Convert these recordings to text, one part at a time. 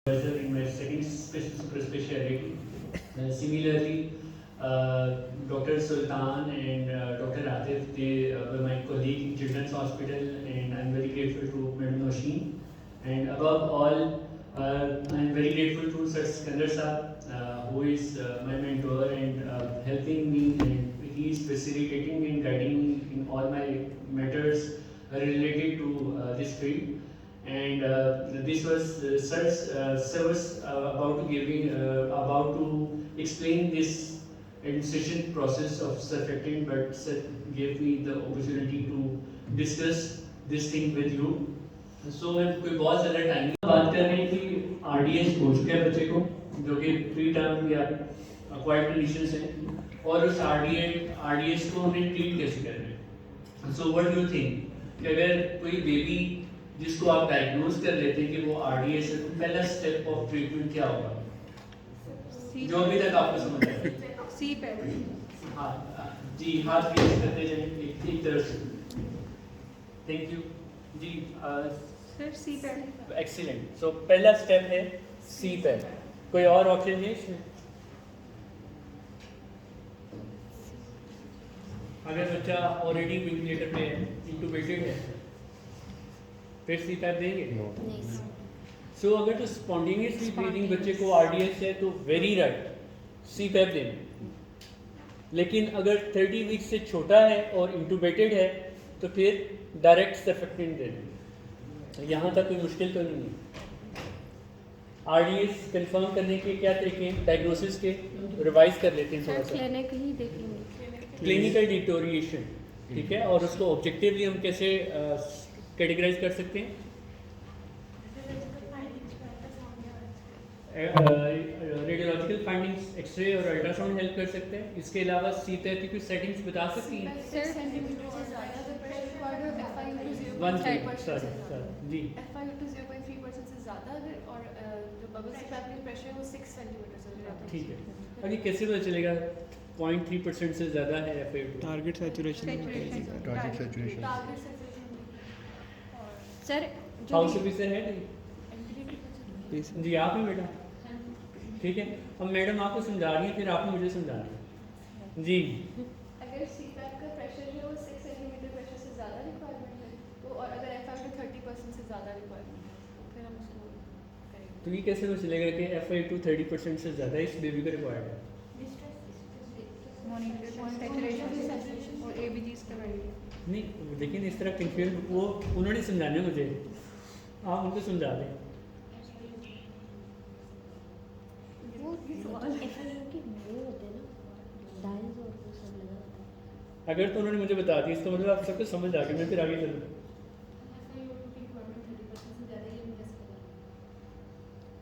in my second super specialty. Similarly, Dr. Sultan and Dr. Atif, they were my colleague in Children's Hospital, and I'm very grateful to Madam Nosheen. And above all, I'm very grateful to Sir Skandar Saab, who is my mentor and helping me, and he is facilitating and guiding me in all my matters related to this field. And this was Sir was about to explain this administration process of surfactant, but Sir gave me the opportunity to discuss this thing with you. So मैं कोई बहुत ज़्यादा time नहीं बात कर रहे हैं कि RDS हो चुका है बच्चे को, जो कि प्री टर्म या अक्वायर्ड कंडीशंस हैं, और उस RDS को हमें ट्रीट कैसे कर रहे हैं. So what do you think कि अगर कोई बेबी जिसको आप डायग्नोज कर लेते हैं कि वो RDS है, तो पहला स्टेप ऑफ ट्रीटमेंट क्या होगा जो अभी तक आपको समझ आया? सी पहले. हाँ जी, हाथ रेज करते जाएं एक तरफ से. थैंक यू जी. सर सी पहले. एक्सीलेंट. सो पहला स्टेप है सी पैड. कोई और ऑप्शन है इसमें? अगर बच्चा ऑलरेडी वेंटिलेटर पे है, इंटूबेटेड है, फिर सी पैड देंगे? नहीं. सो अगर तो स्पॉन्टेनियसली ब्रीदिंग बच्चे को RDS है तो वेरी राइट, सी पैड देंगे. लेकिन अगर 30 वीक से छोटा है और इंटूबेटेड है तो फिर डायरेक्ट सर्फेक्टेंट दें. यहाँ तक कोई मुश्किल तो नहीं है. RDS कंफर्म करने के क्या तरीके हैं डायग्नोसिस के, रिवाइज कर लेते हैं थोड़ा सा. क्लिनिक ही देख लेंगे. क्लिनिकल डिटोरिएशन, ठीक है, और उसको ऑब्जेक्टिवली हम कैसे कैटेगराइज कर सकते हैं? रेडियोलॉजिकल फाइंडिंग्स, एक्सरे और अल्ट्रासाउंड हेल्प कर सकते हैं. इसके अलावा सी थेरेपी की सेटिंग्स बता सकती हैं? वन सर जी. FiO2 0.3% से ज़्यादा अगर, और जो बबल सिप में प्रेशर है वो 6 सेंटीमीटर से ज़्यादा. ठीक है. अब ये कैसे पता चलेगा 0.3% से ज़्यादा है FiO2? Target saturation target saturation. Sir house officer है जी, आप ही बेटा. ठीक है. अब मैडम आपको समझा रही हैं, फिर आपने मुझे समझा रही हैं जी. अगर सीपैप का प्रेशर है वो 6 सेंटीमीटर प्रेशर से ज़्यादा रिक्वायरमेंट है तो, और अगर FiO2 30% से ज़्यादा रिक्वायरमेंट है तो फिर हम उसको करेंगे. तो ये कैसे पता चलेगा कि FiO2 30% से ज़्यादा इस बेबी का रिक्वायर्ड है? सैचुरेशन और ABGs का वैल्यू. नहीं, लेकिन इस तरह कंफ्यूज वो उन्होंने समझाने मुझे, आप उनको समझा दें. वो FiO2 के वो होते हैं ना, डायल्स और वो सब लगा होता है. अगर तो उन्होंने मुझे बता दी, इसका मतलब आप सबको समझ आ गया. मैं फिर आगे चलूँ.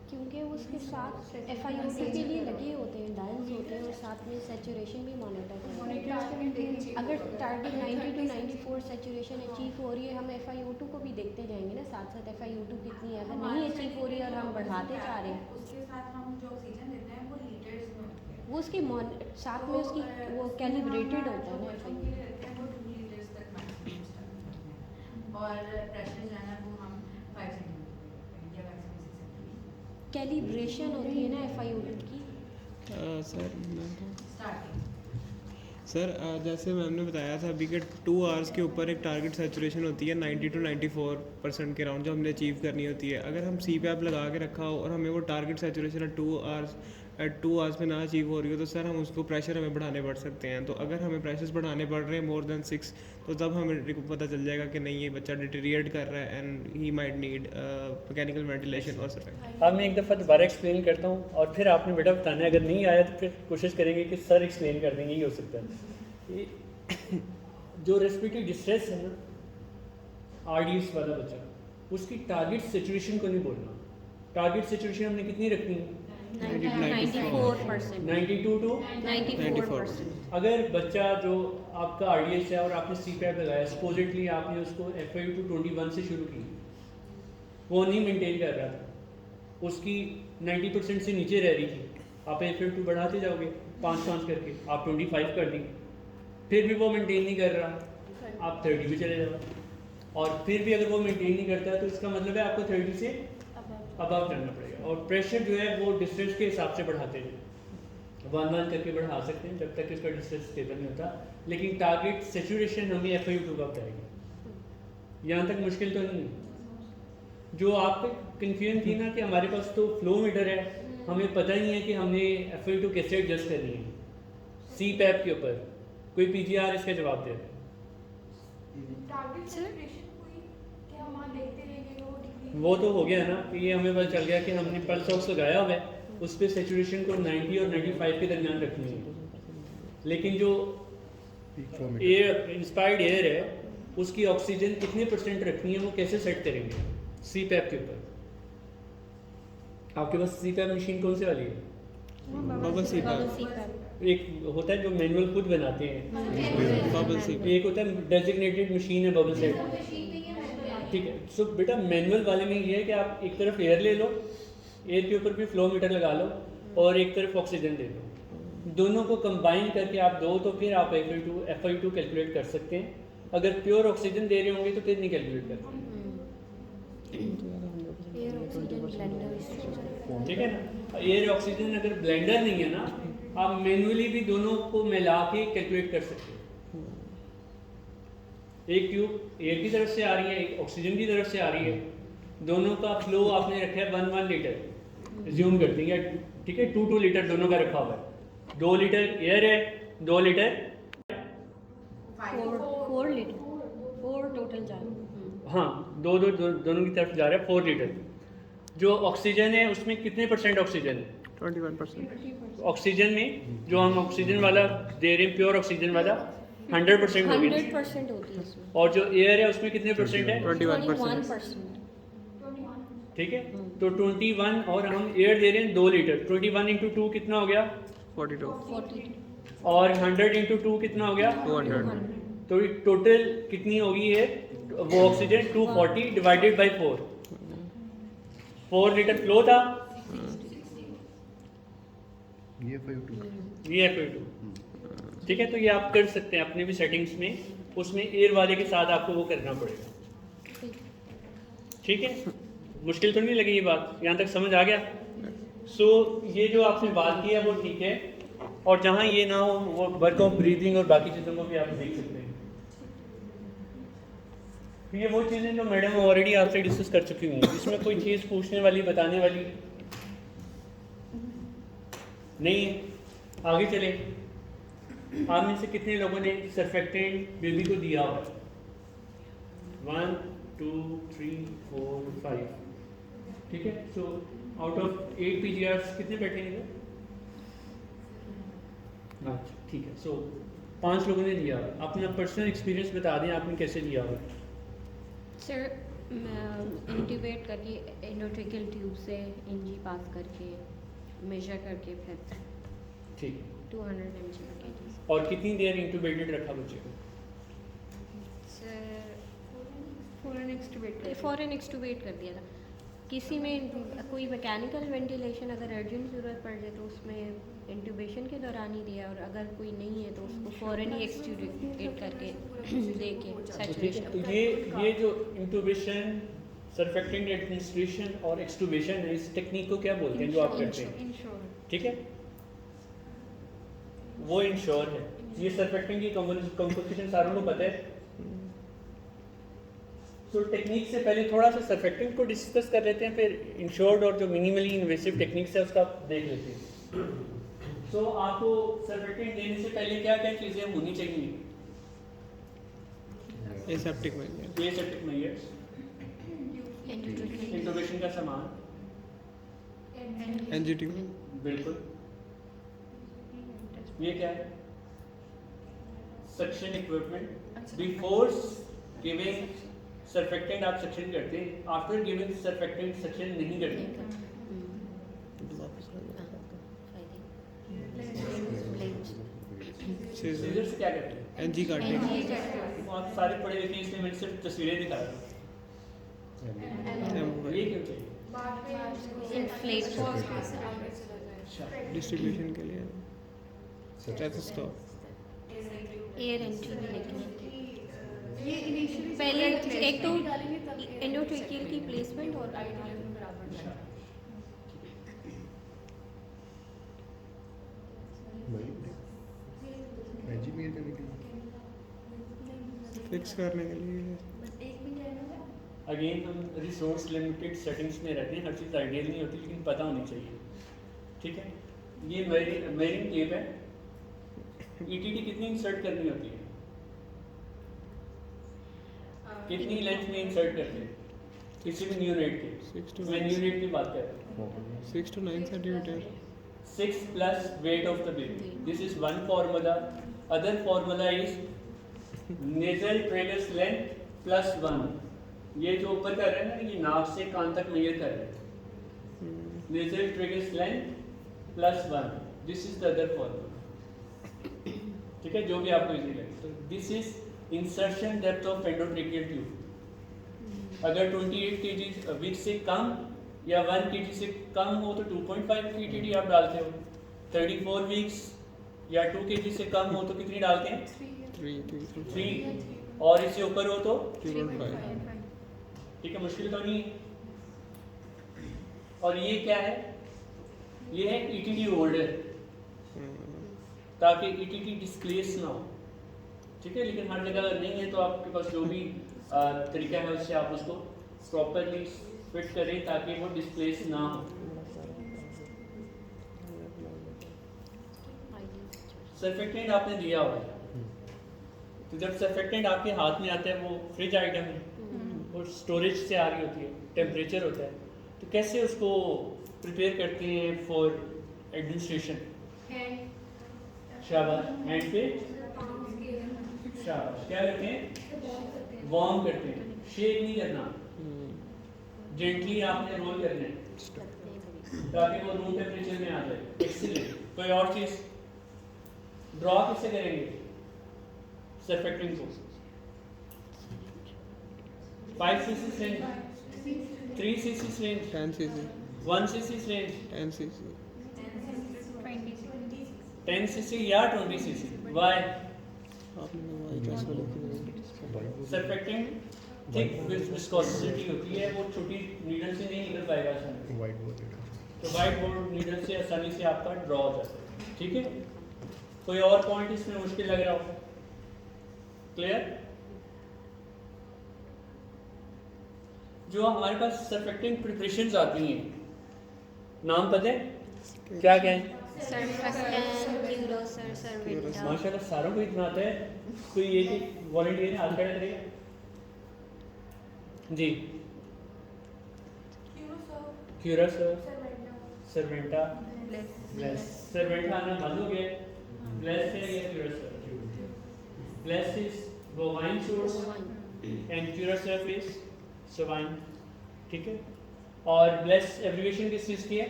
क्योंकि उसके साथ FiO2 के लिए लगे होते हैं, डायल्स होते हैं, और साथ में सैचुरेशन भी मॉनिटर करते हैं. अगर टारगेट 90 to 94 सैचुरेशन अचीव हो रही है, हम FiO2 को भी देखते जाएंगे ना साथ साथ. FiO2 कितनी है, अगर नहीं अचीव हो रही है और हम बढ़ाते जा रहे हैं, उसके साथ हम जो ऑक्सीजन देते हैं वो लीटर्स में होते हैं. वो उसके साथ में उसकी वो कैलिब्रेटेड होता है ना बच्चों के लिए रहते हैं वो 2 लीटर्स तक मैक्सिमम स्टार्ट होते हैं, और प्रेशर जो है ना वो हम 5 सेंटीमीटर या मैक्सिमम 6 सेंटीमीटर. कैलिब्रेशन होती है ना FiO2 की. सर जैसे मैम ने बताया था अभी कि 2 आवर्स के ऊपर एक टारगेट सैचुरेशन होती है 90 to 94% के राउंड जो हमने अचीव करनी होती है. अगर हम CPAP लगा के रखा हो और हमें वो टारगेट सैचुरेशन 2 आवर्स में ना अचीव हो रही हो, तो सर हम उसको प्रेशर हमें बढ़ाने पड़ सकते हैं. तो अगर हमें प्रेशर बढ़ाने पड़ रहे हैं मोर देन 6, तो तब हमें पता चल जाएगा कि नहीं ये बच्चा डिटेरिएट कर रहा है and he might need mechanical ventilation और सर. अब मैं एक दफ़ा दोबारा एक्सप्लेन करता हूँ और फिर आपने बेटा बताना है. अगर नहीं आया तो फिर कोशिश करेंगे कि सर एक्सप्लेन कर देंगे. ये हो सकता है ये जो रेस्पिरेटरी डिस्ट्रेस है ना, RDS वाला बच्चा, उसकी टारगेट सिचुएशन को नहीं बोलना. टारगेट सिचुएशन हमने कितनी रखनी है? 94%. 92 to 94%. अगर बच्चा जो आपका RDS है और आपने CPAP लगाया, सपोजिटली आपने उसको FiO2 21 से शुरू की, वो नहीं मेंटेन कर रहा था, उसकी 90% से नीचे रह रही थी, आप FiO2 बढ़ाते जाओगे 5 करके, आप 25 कर देंगे, फिर भी वो मेंटेन नहीं कर रहा, आप 30 पे चले जाओ. और फिर भी अगर वो मेंटेन नहीं करता है तो इसका मतलब है आपको 30 से अबव जाना पड़ेगा। और प्रेशर जो है वो डिस्टेंस के हिसाब से बढ़ाते हैं, 1 करके बढ़ा सकते हैं जब तक इसका डिस्टेंस स्टेबल नहीं होता, लेकिन टारगेट सेचुरेशन हमें FiO2 का बताएगी। यहाँ तक मुश्किल तो नहीं है। जो आप कन्फ्यूजन थी ना कि हमारे पास तो फ्लो मीटर है, हमें पता ही नहीं है कि हमने FiO2 कैसे एडजस्ट करनी है CPAP के ऊपर, कोई PGR इसका जवाब दे। टारगेट सेलिब्रेशन कोई क्या हम वहाँ देखते रहेंगे वो डिग्री वो तो हो गया ना कि ये हमें पता चल गया कि हमने पल्स ऑक्स लगाया हुआ है, उस पर सेचुरेशन को 90 और 95 के दरमियान रखनी है, लेकिन जो एयर इंस्पायर्ड एयर है उसकी ऑक्सीजन कितने % रखनी है वो कैसे सेट करेंगे CPAP के ऊपर। आपके पास CPAP मशीन कौन सी वाली है? बबल सीपैप, एक होता है जो मैनुअल खुद बनाते हैं, बबल सीपैप, एक होता है डेजिग्नेटेड मशीन है बबल सेट, ठीक है। सो बेटा मैनुअल वाले में ये है कि आप एक तरफ एयर ले लो, एयर के ऊपर भी फ्लो मीटर लगा लो और एक तरफ ऑक्सीजन दे दो, दोनों को कंबाइन करके आप दो तो फिर आप FiO2 कैलकुलेट कर सकते हैं। अगर प्योर ऑक्सीजन दे रहे होंगे तो फिर नहीं कैलकुलेट कर सकते, ठीक है ना। एयर ऑक्सीजन अगर ब्लेंडर नहीं है ना, आप मैनुअली भी दोनों को मिला के कैलकुलेट कर सकते हैं। एक ट्यूब एयर की तरफ से आ रही है, एक ऑक्सीजन की तरफ से आ रही है, दोनों का फ्लो आपने रखा है 1 लीटर रिज्यूम करते हैं, ठीक है। 2 लीटर दोनों का रखा हुआ है, 2 लीटर एयर है, 2 लीटर 4 लीटर 4 टोटल जा रहा है। हाँ, दोनों की तरफ जा रहा है 4 लीटर। जो ऑक्सीजन है उसमें कितने % ऑक्सीजन है? 21%। ऑक्सीजन में जो हम ऑक्सीजन वाला दे रहे हैं प्योर ऑक्सीजन वाला 100% होगी, 100% होती है इसमें। और जो एयर है उसमें कितने % है? 21%। ठीक है, तो 21 और हम एयर दे रहे हैं 2 लीटर, 21 × 2 कितना हो गया? 42। 40 और 100 × 2 कितना हो गया? 200। तो टोटल कितनी होगी ये वो oxygen? 240 divided by 4, 4 litre flow था, ये FiO2 ये FiO2, ठीक है। तो ये आप कर सकते हैं अपने भी सेटिंग्स में, उसमें एयर वाले के साथ आपको वो करना पड़ेगा, ठीक है। मुश्किल तो नहीं लगी ये बात, यहाँ तक समझ आ गया? सो ये जो आपने बात की है वो ठीक है, और जहाँ ये ना हो वो वर्क ऑफ ब्रीदिंग और बाकी चीज़ों को भी आप देख सकते हैं। ये वो चीज़ें जो मैडम ऑलरेडी आपसे डिस्कस कर चुकी हुई हैं, इसमें कोई चीज़ पूछने वाली बताने वाली नहीं है। आगे चले, आप में से कितने लोगों ने सर्फेक्टेंट बेबी को दिया हुआ है? 1 2 3 4 5, ठीक है। सो आउट ऑफ 8 PGRs कितने बैठे हैं? अच्छा, ठीक है। सो 5 लोगों ने दिया। अपना पर्सनल एक्सपीरियंस बता दें आपने कैसे दिया हुआ है। सर इंट्यूबेट करके एंडोट्रेकियल ट्यूब से NG पास करके मेजर करके फिर ठीक है। 200 mg के जी। और कितनी देर इंट्यूबेटेड रखा बच्चे को? सर फॉरेन एक्सटूबेट कर दिया था। किसी में कोई मैकेनिकल वेंटिलेशन अगर अर्जेंट ज़रूरत पड़ जाए तो उसमें इंट्यूबेशन के दौरान ही दिया, और अगर कोई नहीं है तो उसको फ़ौरन ही एक्सट्यूबेट करके दे के सैचुरेशन। तो ये जो इंट्यूबेशन, सर्फेक्टेंट एडमिनिस्ट्रेशन और एक्सट्यूबेशन है, इस टेक्निक को क्या बोलते हैं जो आप करते हैं? ठीक है, वो इंश्योर है। ये सर्फेक्टेंट की कंपोजिशन सारों को पता है। तो टेक्निक से पहले थोड़ा सा सर्फेक्टेंट को डिस्कस कर लेते हैं, फिर इंश्योर्ड और जो मिनिमली इन्वेसिव टेक्निक्स है उसका देख लेते हैं। तो आपको सर्फेक्टेंट देने से पहले क्या क्या चीज़ें होनी चाहिए? Aseptic measure, aseptic measures, intubation का सामान, NGT, बिल्कुल। ये क्या है? Suction equipment. Before giving surfactant आप सक्शन करते हैं, आफ्टर गिविंग सर्फेक्टेंट सक्शन नहीं करते। सीजर से क्या करते हैं? NG काटने की, वो आप सारे पढ़े लिखे हैं, इसलिए मैंने सिर्फ तस्वीरें दिखा रहा हूँ। ये क्यों चाहिए? डिस्ट्रीब्यूशन के लिए स्टेथोस्कोप, एयर एंट्री भी लेकिन ये इनिशियली पहले एक तो डालेंगे तब एंडोट्रेकियल की प्लेसमेंट और बराबर फिक्स करने के लिए बस एक भी कहना है अगेन हम रिसोर्स लिमिटेड सेटिंग्स में रहते हैं, हर चीज़ आइडियल नहीं होती लेकिन पता होनी चाहिए। ठीक है, ये मेरिंग टेप है। ईटीडी कितनी इंसर्ट करनी होती है, कितनी लेंथ में इंसर्ट करते हैं किसी भी न्यू रेट के? 6 to मैं 9 न्यू रेट की बात कर रहा हूँ। 6 to 9 centimetre. 6 plus weight of the baby. This is one formula. Other formula is nasal tragus length plus 1. ये जो ऊपर कर रहे हैं ना, ये नाक से कान तक मेजर कर रहे हैं। Nasal tragus length plus 1. This is the other formula. ठीक है, जो भी आपको इजी लगे। तो this is insertion depth of endotracheal tube. अगर 28 kg विथ से कम या 1 kg से कम हो तो 2.5 की ईटीडी आप डालते हो। 34 वीक्स या 2 kg से कम हो तो कितनी डालते हैं? 3। और इससे ऊपर हो तो 3.5। ठीक है, मुश्किल तो नहीं है। और ये क्या है? ये है ईटीडी होल्डर, ताकि ईटीडी डिस्प्लेस ना हो। ठीक है, लेकिन हर जगह नहीं है तो आपके पास जो भी तरीका है उससे आप उसको प्रॉपरली फिट करें ताकि वो डिस्प्लेस ना हो। सर्फेक्टेंट आपने दिया हुआ है, तो जब सर्फेक्टेंट आपके हाथ में आता है वो फ्रिज आइटम है और स्टोरेज से आ रही होती है, टेम्परेचर होता है, तो कैसे उसको प्रिपेयर करते हैं फॉर एडमिनिस्ट्रेशन? शाबाश, हैंड पे शाबाश। क्या करते हैं? वार्म करते हैं, शेक नहीं करना, जेंटली आपने रोल करना है ताकि वो रूम टेम्परेचर में आ जाए। एक्सीलेंट। कोई और चीज ड्रॉ किससे करेंगे? सर्फेक्टेंट को 5 cc range, 3 cc range, 10 cc, 1 cc range, 10 cc, 10 cc या 20 cc। वाई? आपने वाई कैसे लिखी? सर्फेक्टेंट थिक विस्कोसिटी होती है, वो छोटी नीडल से नहीं निकल पाएगा आसानी से। वाइट बोर्ड तो वाइट बोर्ड नीडल से आसानी से आपका ड्रॉ हो जाता है। ठीक है, कोई और पॉइंट इसमें मुश्किल लग रहा हो? क्लियर? जो हमारे पास सर्फेक्टेंट प्रिपरेशंस आती हैं, नाम पता है क्या क्या है? माशाल्लाह सारों को इतना आता है। कोई एक वॉलंटियर हाथ खड़ा करेगा जी। क्यूरासर्व, सर्वेंटा, ब्लेस। सर्वेंटा आना बंद हो गया, ब्लेस है या Curosurf? BLES is bovine source and Curosurf is swine. ठीक है, और ब्लेस एब्रिविएशन किस चीज़ की है?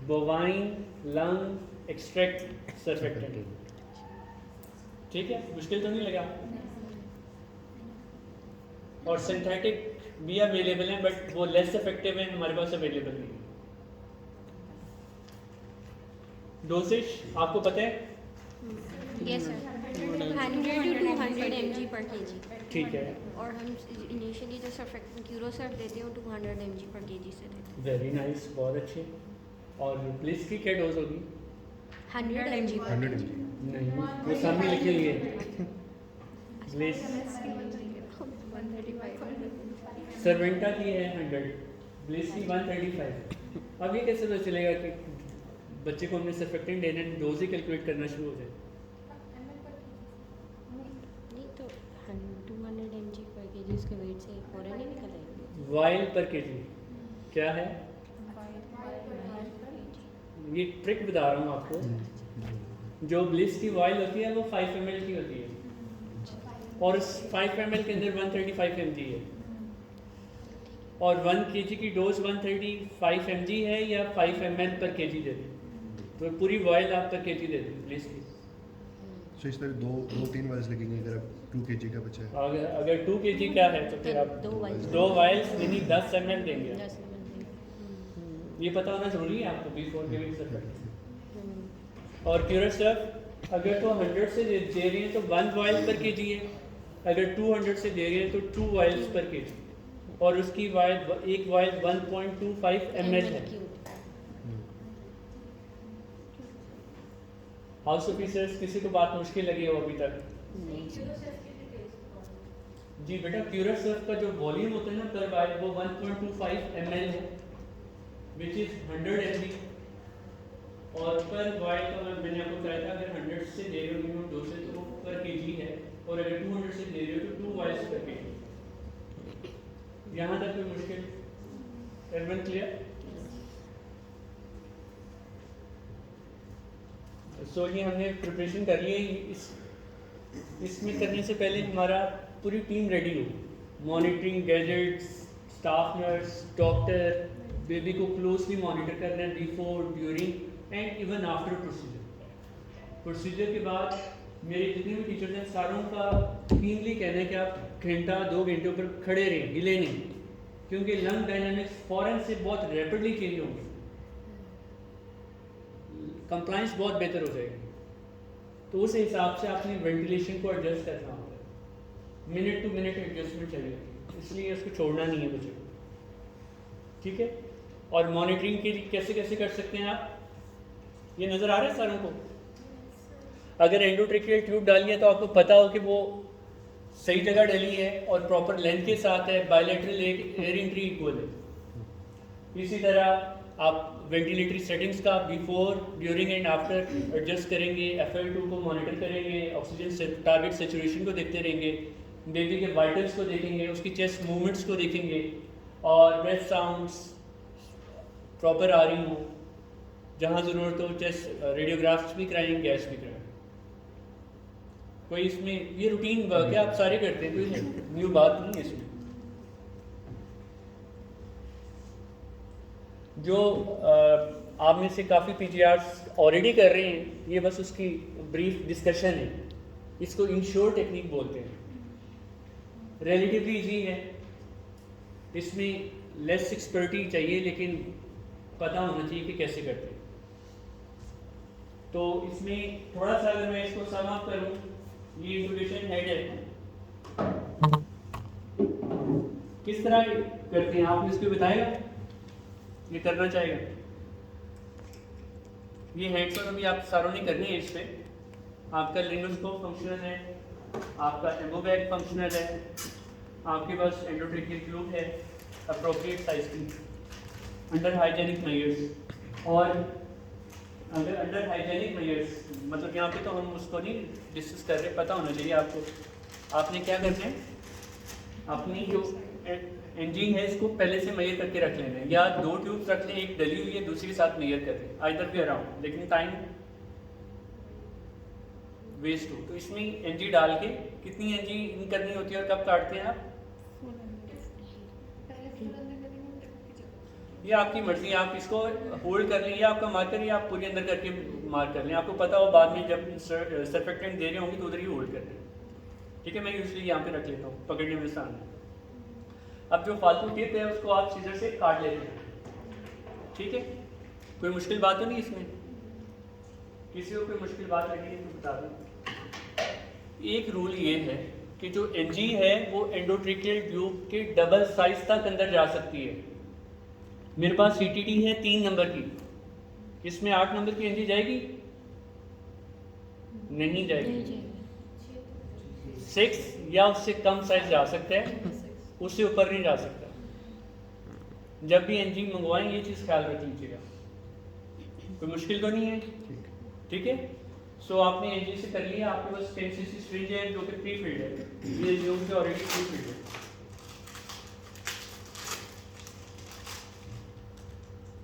Bovine lung extract surfactant. ठीक है, मुश्किल तो नहीं लगा? और सिंथेटिक भी अवेलेबल हैं बट वो लेस इफेक्टिव है, हमारे पास अवेलेबल नहीं है। डोसेज आपको पता है? Yes sir, 100 to 200 mg per kg। ठीक है, और हम इनिशियली जो सर्फेक्टेंट क्यूरोसर्व देते हैं वो 200 mg per kg से देते हैं। वेरी नाइस, बहुत अच्छे। और ब्लिस की क्या डोज होगी? 100 mg per 100 kg। mg। नहीं, वो सामने लिखी हुई है ब्लिस। सर्वेंटा की है 100, ब्लिस की 135। अब ये कैसे पता चलेगा कि बच्चे को हमने सर्फेक्टेंट देना है, डोज ही कैलकुलेट करना शुरू हो जाए? नहीं तो 200 mg per kg उसके वेट से फौरन ही निकल आएगी। वाइल पर केजी क्या है? ये ट्रिक बता रहा हूँ आपको। जो ब्लिस की वाइल होती है वो 5 ml की होती है और इस 5 ml के अंदर 135 mg है। और 1 kg की डोज 135 mg है या 5 ml पर kg दे दें, तो पूरी वाइल आप पर kg दे दें ब्लिस की। सो इस तरह दो 3 वाइल्स लगेंगे अगर 2 kg का बचा है। अगर 2 kg का है तो फिर आप 2 वाइल्स यानी 10 ml देंगे। 10 ml ये पता होना जरूरी है आपको बिफोर गिविंग सर्फेक्टेंट। और क्यूरासर्व अगर तो 100 से दे रही है तो 1 वाइल पर kg है, अगर 200 से दे रही है तो 2 वाइल्स पर kg, और उसकी वाइल एक वाइल 1.25 ml है। हाउस ऑफिसर्स किसी को बात मुश्किल लगी हो अभी तक? जी बेटा, क्यूरोसर्फ का जो वॉल्यूम होता है ना पर वाइल, वो 1.25 ml है, विच इज़ 100 ml, और पर वाइल का मैंने आपको बताया था अगर 100 से दे रहे हो मिनिमम 2 से तो वो पर केजी है, और अगर 200 से दे रहे हो तो 2 वाइल्स पर केजी। यहाँ तक कोई मुश्किल? Everyone clear? सो ये हमने प्रिपरेशन कर ली है। इसमें करने से पहले हमारा पूरी टीम रेडी हो, monitoring gadgets, staff nurse, doctor, baby को क्लोजली मॉनिटर करना है before, during and even after procedure के बाद मेरे जितने भी टीचर्स हैं सारों का कीनली कहना है कि आप घंटा 2 घंटे ऊपर खड़े रहें, हिले नहीं, क्योंकि लंग डायनामिक्स फ़ौरन से बहुत रैपिडली चेंज होंगे, कंप्लाइंस बहुत बेहतर हो जाएगी। तो उस हिसाब से आपने वेंटिलेशन को एडजस्ट करना होगा, मिनट टू मिनट एडजस्टमेंट चलेगी, इसलिए इसको छोड़ना नहीं है बच्चों, ठीक है। और मॉनिटरिंग के लिए कैसे कैसे कर सकते हैं आप, ये नज़र आ रहा है सारों को? अगर एंडोट्रेकियल ट्यूब डाली है तो आपको पता हो कि वो सही जगह डली है और प्रॉपर लेंथ के साथ है, बायलैटरल एयर एंट्री इक्वल है। इसी तरह आप वेंटिलेटरी सेटिंग्स का before, during and after adjust करेंगे, FL2 को मॉनिटर करेंगे, ऑक्सीजन टारगेट सेचुरेशन को देखते रहेंगे, बेबी के वाइटल्स को देखेंगे, उसकी चेस्ट मूवमेंट्स को देखेंगे, और ब्रेथ साउंड्स प्रॉपर आ रही हो, जहाँ ज़रूरत हो चेस्ट रेडियोग्राफ्स भी कराएंगे, गैस भी कराएंगे। कोई इसमें ये रूटीन वर्क है, आप सारे करते हैं, कोई न्यू बात नहीं है इसमें। जो आप में से काफ़ी PGRs ऑलरेडी कर रहे हैं, ये बस उसकी ब्रीफ डिस्कशन है, इसको इंश्योर टेक्निक बोलते हैं, रिलेटिवली इजी है, इसमें लेस एक्सपर्टी चाहिए लेकिन पता होना चाहिए कि कैसे करते हैं। तो इसमें थोड़ा सा अगर मैं इसको सम अप करूं, ये इंट्रोडक्शन हेड है, किस तरह करते हैं आपने इसको बताएगा, ये करना चाहेगा? ये हेड पर अभी आप सारों ने करनी है। इस पर आपका लिंगोस्कोप फंक्शनल है, आपका एम्बोबैग फंक्शनल है, आपके पास एंडोट्रेकियल ट्यूब है अप्रोप्रिएट साइज की, अंडर हाइजेनिक मेजर्स। और अगर अंडर हाइजेनिक मेजर्स मतलब यहाँ पे तो हम उसको नहीं डिस्कस कर रहे, पता होना चाहिए आपको। आपने क्या करना है, अपनी जो एंजिन है इसको पहले से मेजर करके रख लेना है, या 2 ट्यूब्स रख लें, एक डली हुई है दूसरी के साथ मेजर कर लें, आइदर भी अराउंड, लेकिन टाइम वेस्ट हो। तो इसमें एनजी डाल के कितनी एनजी इन करनी होती है और कब काटते हैं आप, ये आपकी मर्जी, आप इसको होल्ड कर लें या आपका मार्कर या आप पूरे अंदर करके मार्क कर लें, आपको पता हो बाद में जब सरफेक्टेंट दे रहे होंगे तो उधर ही होल्ड कर लें, ठीक है। मैं यूजली यहाँ पे रख लेता हूँ पकड़ने में सामने। अब जो फालतू टिप है उसको आप सीजर से काट लेते हैं, ठीक है। कोई मुश्किल बात तो नहीं इसमें, किसी को कोई मुश्किल बात लगी है तो बता दो। एक रूल ये है कि जो एनजी है वो एंडोट्रेकियल ट्यूब के डबल साइज तक अंदर जा सकती है। मेरे पास CTD है 3 नंबर की, इसमें 8 नंबर की एनजी जाएगी? नहीं जाएगी। 6 या उससे कम साइज जा सकता है, उससे ऊपर नहीं जा सकता। जब भी एनजी मंगवाएं ये चीज़ ख्याल रख लीजिएगा, कोई मुश्किल तो नहीं है, ठीक है। सो आपने एनजी से कर लिया, आपके पास 10 cc सिरिंज है जो कि प्री फिल्ड है, ये न्यूज़ से ऑलरेडी प्री फिल्ड है,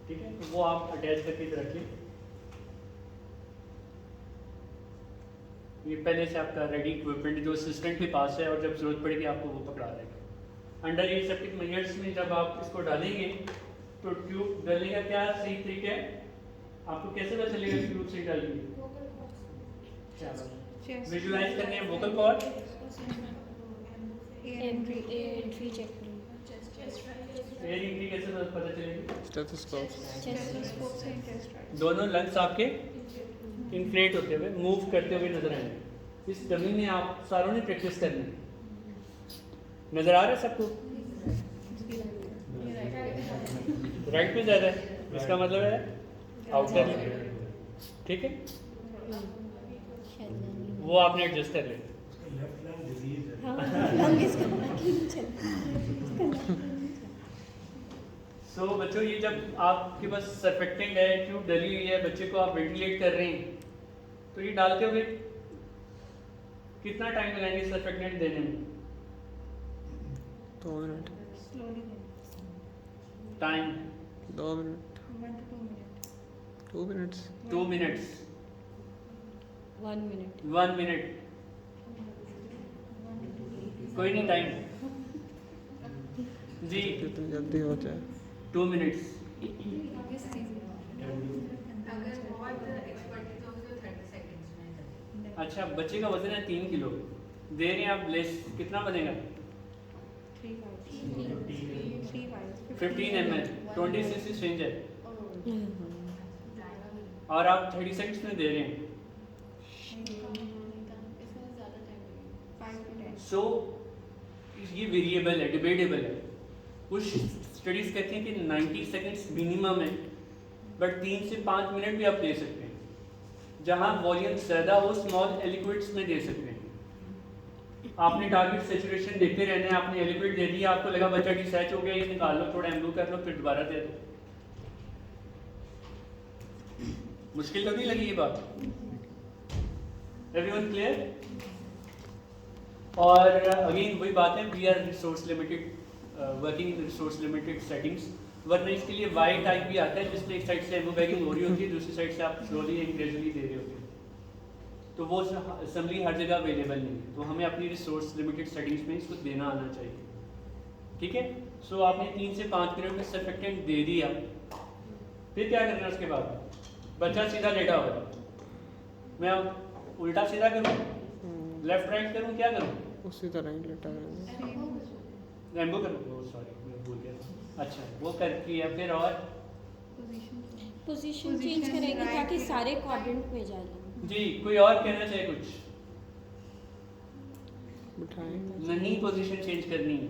ठीक है। तो वो आप अटैच करके रख लें, ये पहले से आपका रेडी इक्विपमेंट जो असिस्टेंट के पास है, और जब जरूरत पड़ेगी आपको वो पकड़ा देगा। अंडर एसेप्टिक मेजर्स में जब आप इसको डालेंगे तो ट्यूब डालने का क्या सही तरीका है, आपको कैसे पता चलेगा कि ट्यूब सही डालेंगे? विजुलाइज करने हैं वोकल कॉर्ड, एंट्री चेक करें, एयर एंट्री कैसे पता चलेगी? स्टेथोस्कोप दोनों लंग्स आपके इन्फ्लेट होते हुए मूव करते हुए नजर आएंगे। इस डमी में आप सारों ने प्रैक्टिस करनी है, नजर आ रहा है सबको? राइट में ज़्यादा है, इसका मतलब है आउटर, ठीक है। वो आपने एडजस्ट कर लें। सो बच्चों, ये जब आपके पास सर्फेक्टेंट है, ट्यूब डली हुई है, बच्चे को आप वेंटिलेट कर रहे हैं, तो ये डालते हुए कितना टाइम लगाएंगे सर्फेक्टेंट देने में? 2 minute. Time 2 minute. 2 minutes. 2 minutes. 1 minute. 1 minute. कोई नहीं टाइम जी। कितनी जल्दी हो जाए। 2 मिनट्स। अगर बहुत एक्सपर्ट तो 30 सेकंड्स में। अच्छा, बच्चे का वजन है 3 किलो, दे रहे हैं आप लेस, कितना बनेगा? 15 ml, 20 cc रेंज है, और आप 30 सेकंड्स में दे रहे हैं। सो ये वेरिएबल है, डिबेटेबल है। कुछ स्टडीज कहती हैं कि 90 सेकंड्स मिनिमम है, बट 3 से 5 मिनट भी आप दे सकते हैं। जहां वॉल्यूम ज़्यादा हो, स्मॉल एलिक्विड्स में दे सकते हैं। आपने टारगेट सेचुरेशन देखते रहना है। आपने एलिक्विड दे दिया, आपको लगा बच्चा डिसैच हो गया, ये निकाल लो, थोड़ा एम्ब्लू कर लो, फिर दोबारा दे दो। मुश्किल तो नहीं लगी ये बात? Everyone clear? और अगेन वही बात है, we are resource limited, working resource limited settings. वरना इसके लिए वाई टाइप भी आता है, जिसमें एक साइड से एम्बो बैगिंग हो रही होती है, दूसरी साइड से आप स्लोली एंड ग्रेजुअली दे रहे होते हैं। तो वो असम्बली हर जगह अवेलेबल नहीं है, तो हमें अपनी रिसोर्स लिमिटेड सेटिंग्स में इसको देना आना चाहिए। ठीक है? सो आपने 3 से 5 मिनट में सर्फेक्टेंट दे दिया, फिर क्या करना है उसके बाद? बच्चा सीधा लेटा हुआ है, मैं अब उल्टा सीधा करूँ, लेफ्ट राइट करूँ, क्या करूँ? उसी तरह ही लेटा रहेंगे। रेम्बो करूँ, सॉरी मैं भूल गया। अच्छा, वो कर किया, फिर और पोजीशन चेंज करेंगे ताकि सारे क्वाड्रेंट में जाए। जी, कोई और कहना चाहे कुछ? बिठाएंगे। नहीं, पोजीशन चेंज करनी है।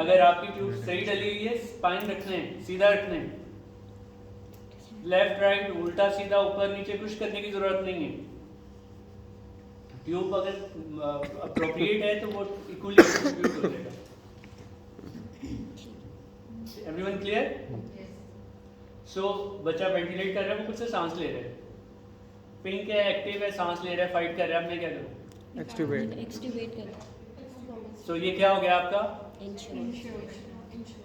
अगर आपकी ट्यूब सही डली हुई है, स्पाइन रखना है, सीधा रखना है। लेफ्ट राइट, उल्टा सीधा, ऊपर नीचे कुछ करने की जरूरत नहीं है। ट्यूब अगर अप्रोप्रिएट है तो वो इक्वली डिस्ट्रीब्यूट हो जाएगा। Everyone clear? सो बच्चा वेंटिलेट कर रहा है, वो खुद से सांस ले रहा है, पिंक है, एक्टिव है, सांस ले रहा है, फाइट कर रहा है। अब मैं क्या करूँ? एक्सट्यूबेट कर। सो ये क्या हो गया आपका? इंश्योर।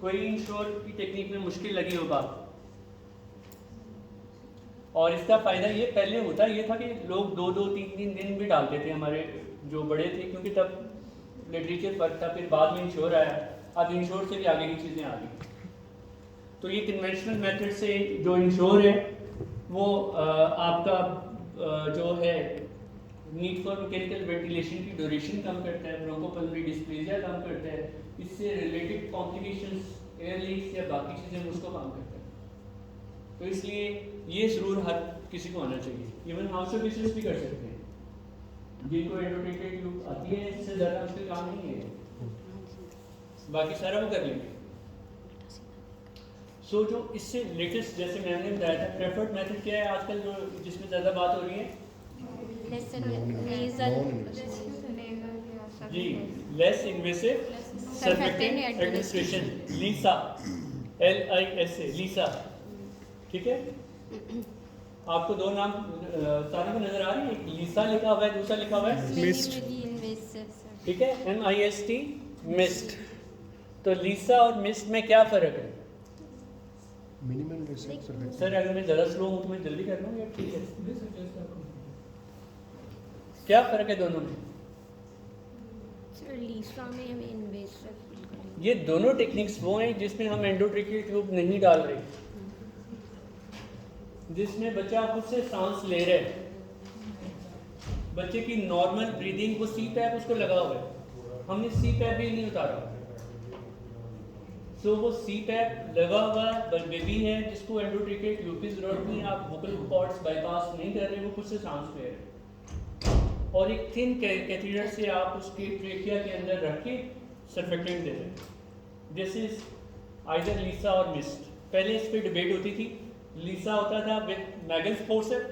कोई इंश्योर की टेक्निक में मुश्किल लगी हो बात। और इसका फ़ायदा ये पहले होता ये था कि लोग 2-2, 3-3 दिन भी डालते थे, हमारे जो बड़े थे, क्योंकि तब लिटरेचर फर्क था। फिर बाद में इंश्योर आया, अब इंश्योर से भी आगे की चीज़ें आ गई। तो ये कन्वेंशनल मेथड से जो इंश्योर है वो आपका जो है नीड फॉर मैकेनिकल वेंटिलेशन की ड्यूरेशन कम करता है, ब्रोंकोपल्मोनरी डिस्प्लेजिया कम करता है, इससे रिलेटेड कॉम्प्लिकेशंस, एयर लीक्स या बाकी चीज़ें उसको कम करता है। तो इसलिए ये ज़रूर हर किसी को आना चाहिए। इवन हाउस सर्विसेज भी कर सकते हैं, जिनको एंडोट्रेकियल ट्यूब आती है, इससे ज़्यादा मुश्किल काम नहीं है, बाकी सारा वो कर लेंगे। सो जो इससे लेटेस्ट, जैसे मैंने बताया था, प्रेफर्ड मेथड क्या है आजकल जो जिसमें ज़्यादा बात हो रही है? जी, less invasive surfactant administration, LISA, LISA, LISA. ठीक है? आपको दो नाम सारे को नजर आ रही है? लीसा लिखा हुआ है, दूसरा लिखा हुआ है मिस्ट। ठीक है, MIST, मिस्ट। तो लीसा और मिस्ट में क्या फ़र्क है? Minimum invasive surfactant. सर अगर मैं ज़्यादा स्लो हूँ तो मैं जल्दी कर लूँगा, ठीक है? क्या फ़र्क है दोनों में? लीसा में हम इन्वेसिव। ये दोनों टेक्निक्स वो हैं जिसमें हम एंडोट्रेकियल ट्यूब नहीं डाल रहे, जिसमें बच्चा खुद से सांस ले रहा है, बच्चे की नॉर्मल ब्रीदिंग, वो CPAP उसको लगा हुआ है, हमने CPAP भी नहीं उतारा। सो वो CPAP लगा हुआ बेबी है जिसको एंडोट्रेकियल ट्यूब की जरूरत नहीं है, आप वोकल कॉर्ड्स बाईपास नहीं कर रहे, वो खुद से सांस ले रहे हैं, और एक थिन कैथेटर से आप उसके ट्रेकिया के अंदर रख के सर्फेक्टेंट दे रहे हैं। दिस इज आइदर लीसा और मिस्ट। पहले इस पर डिबेट होती थी, लीसा होता था विद मैगल्स फोर्सेप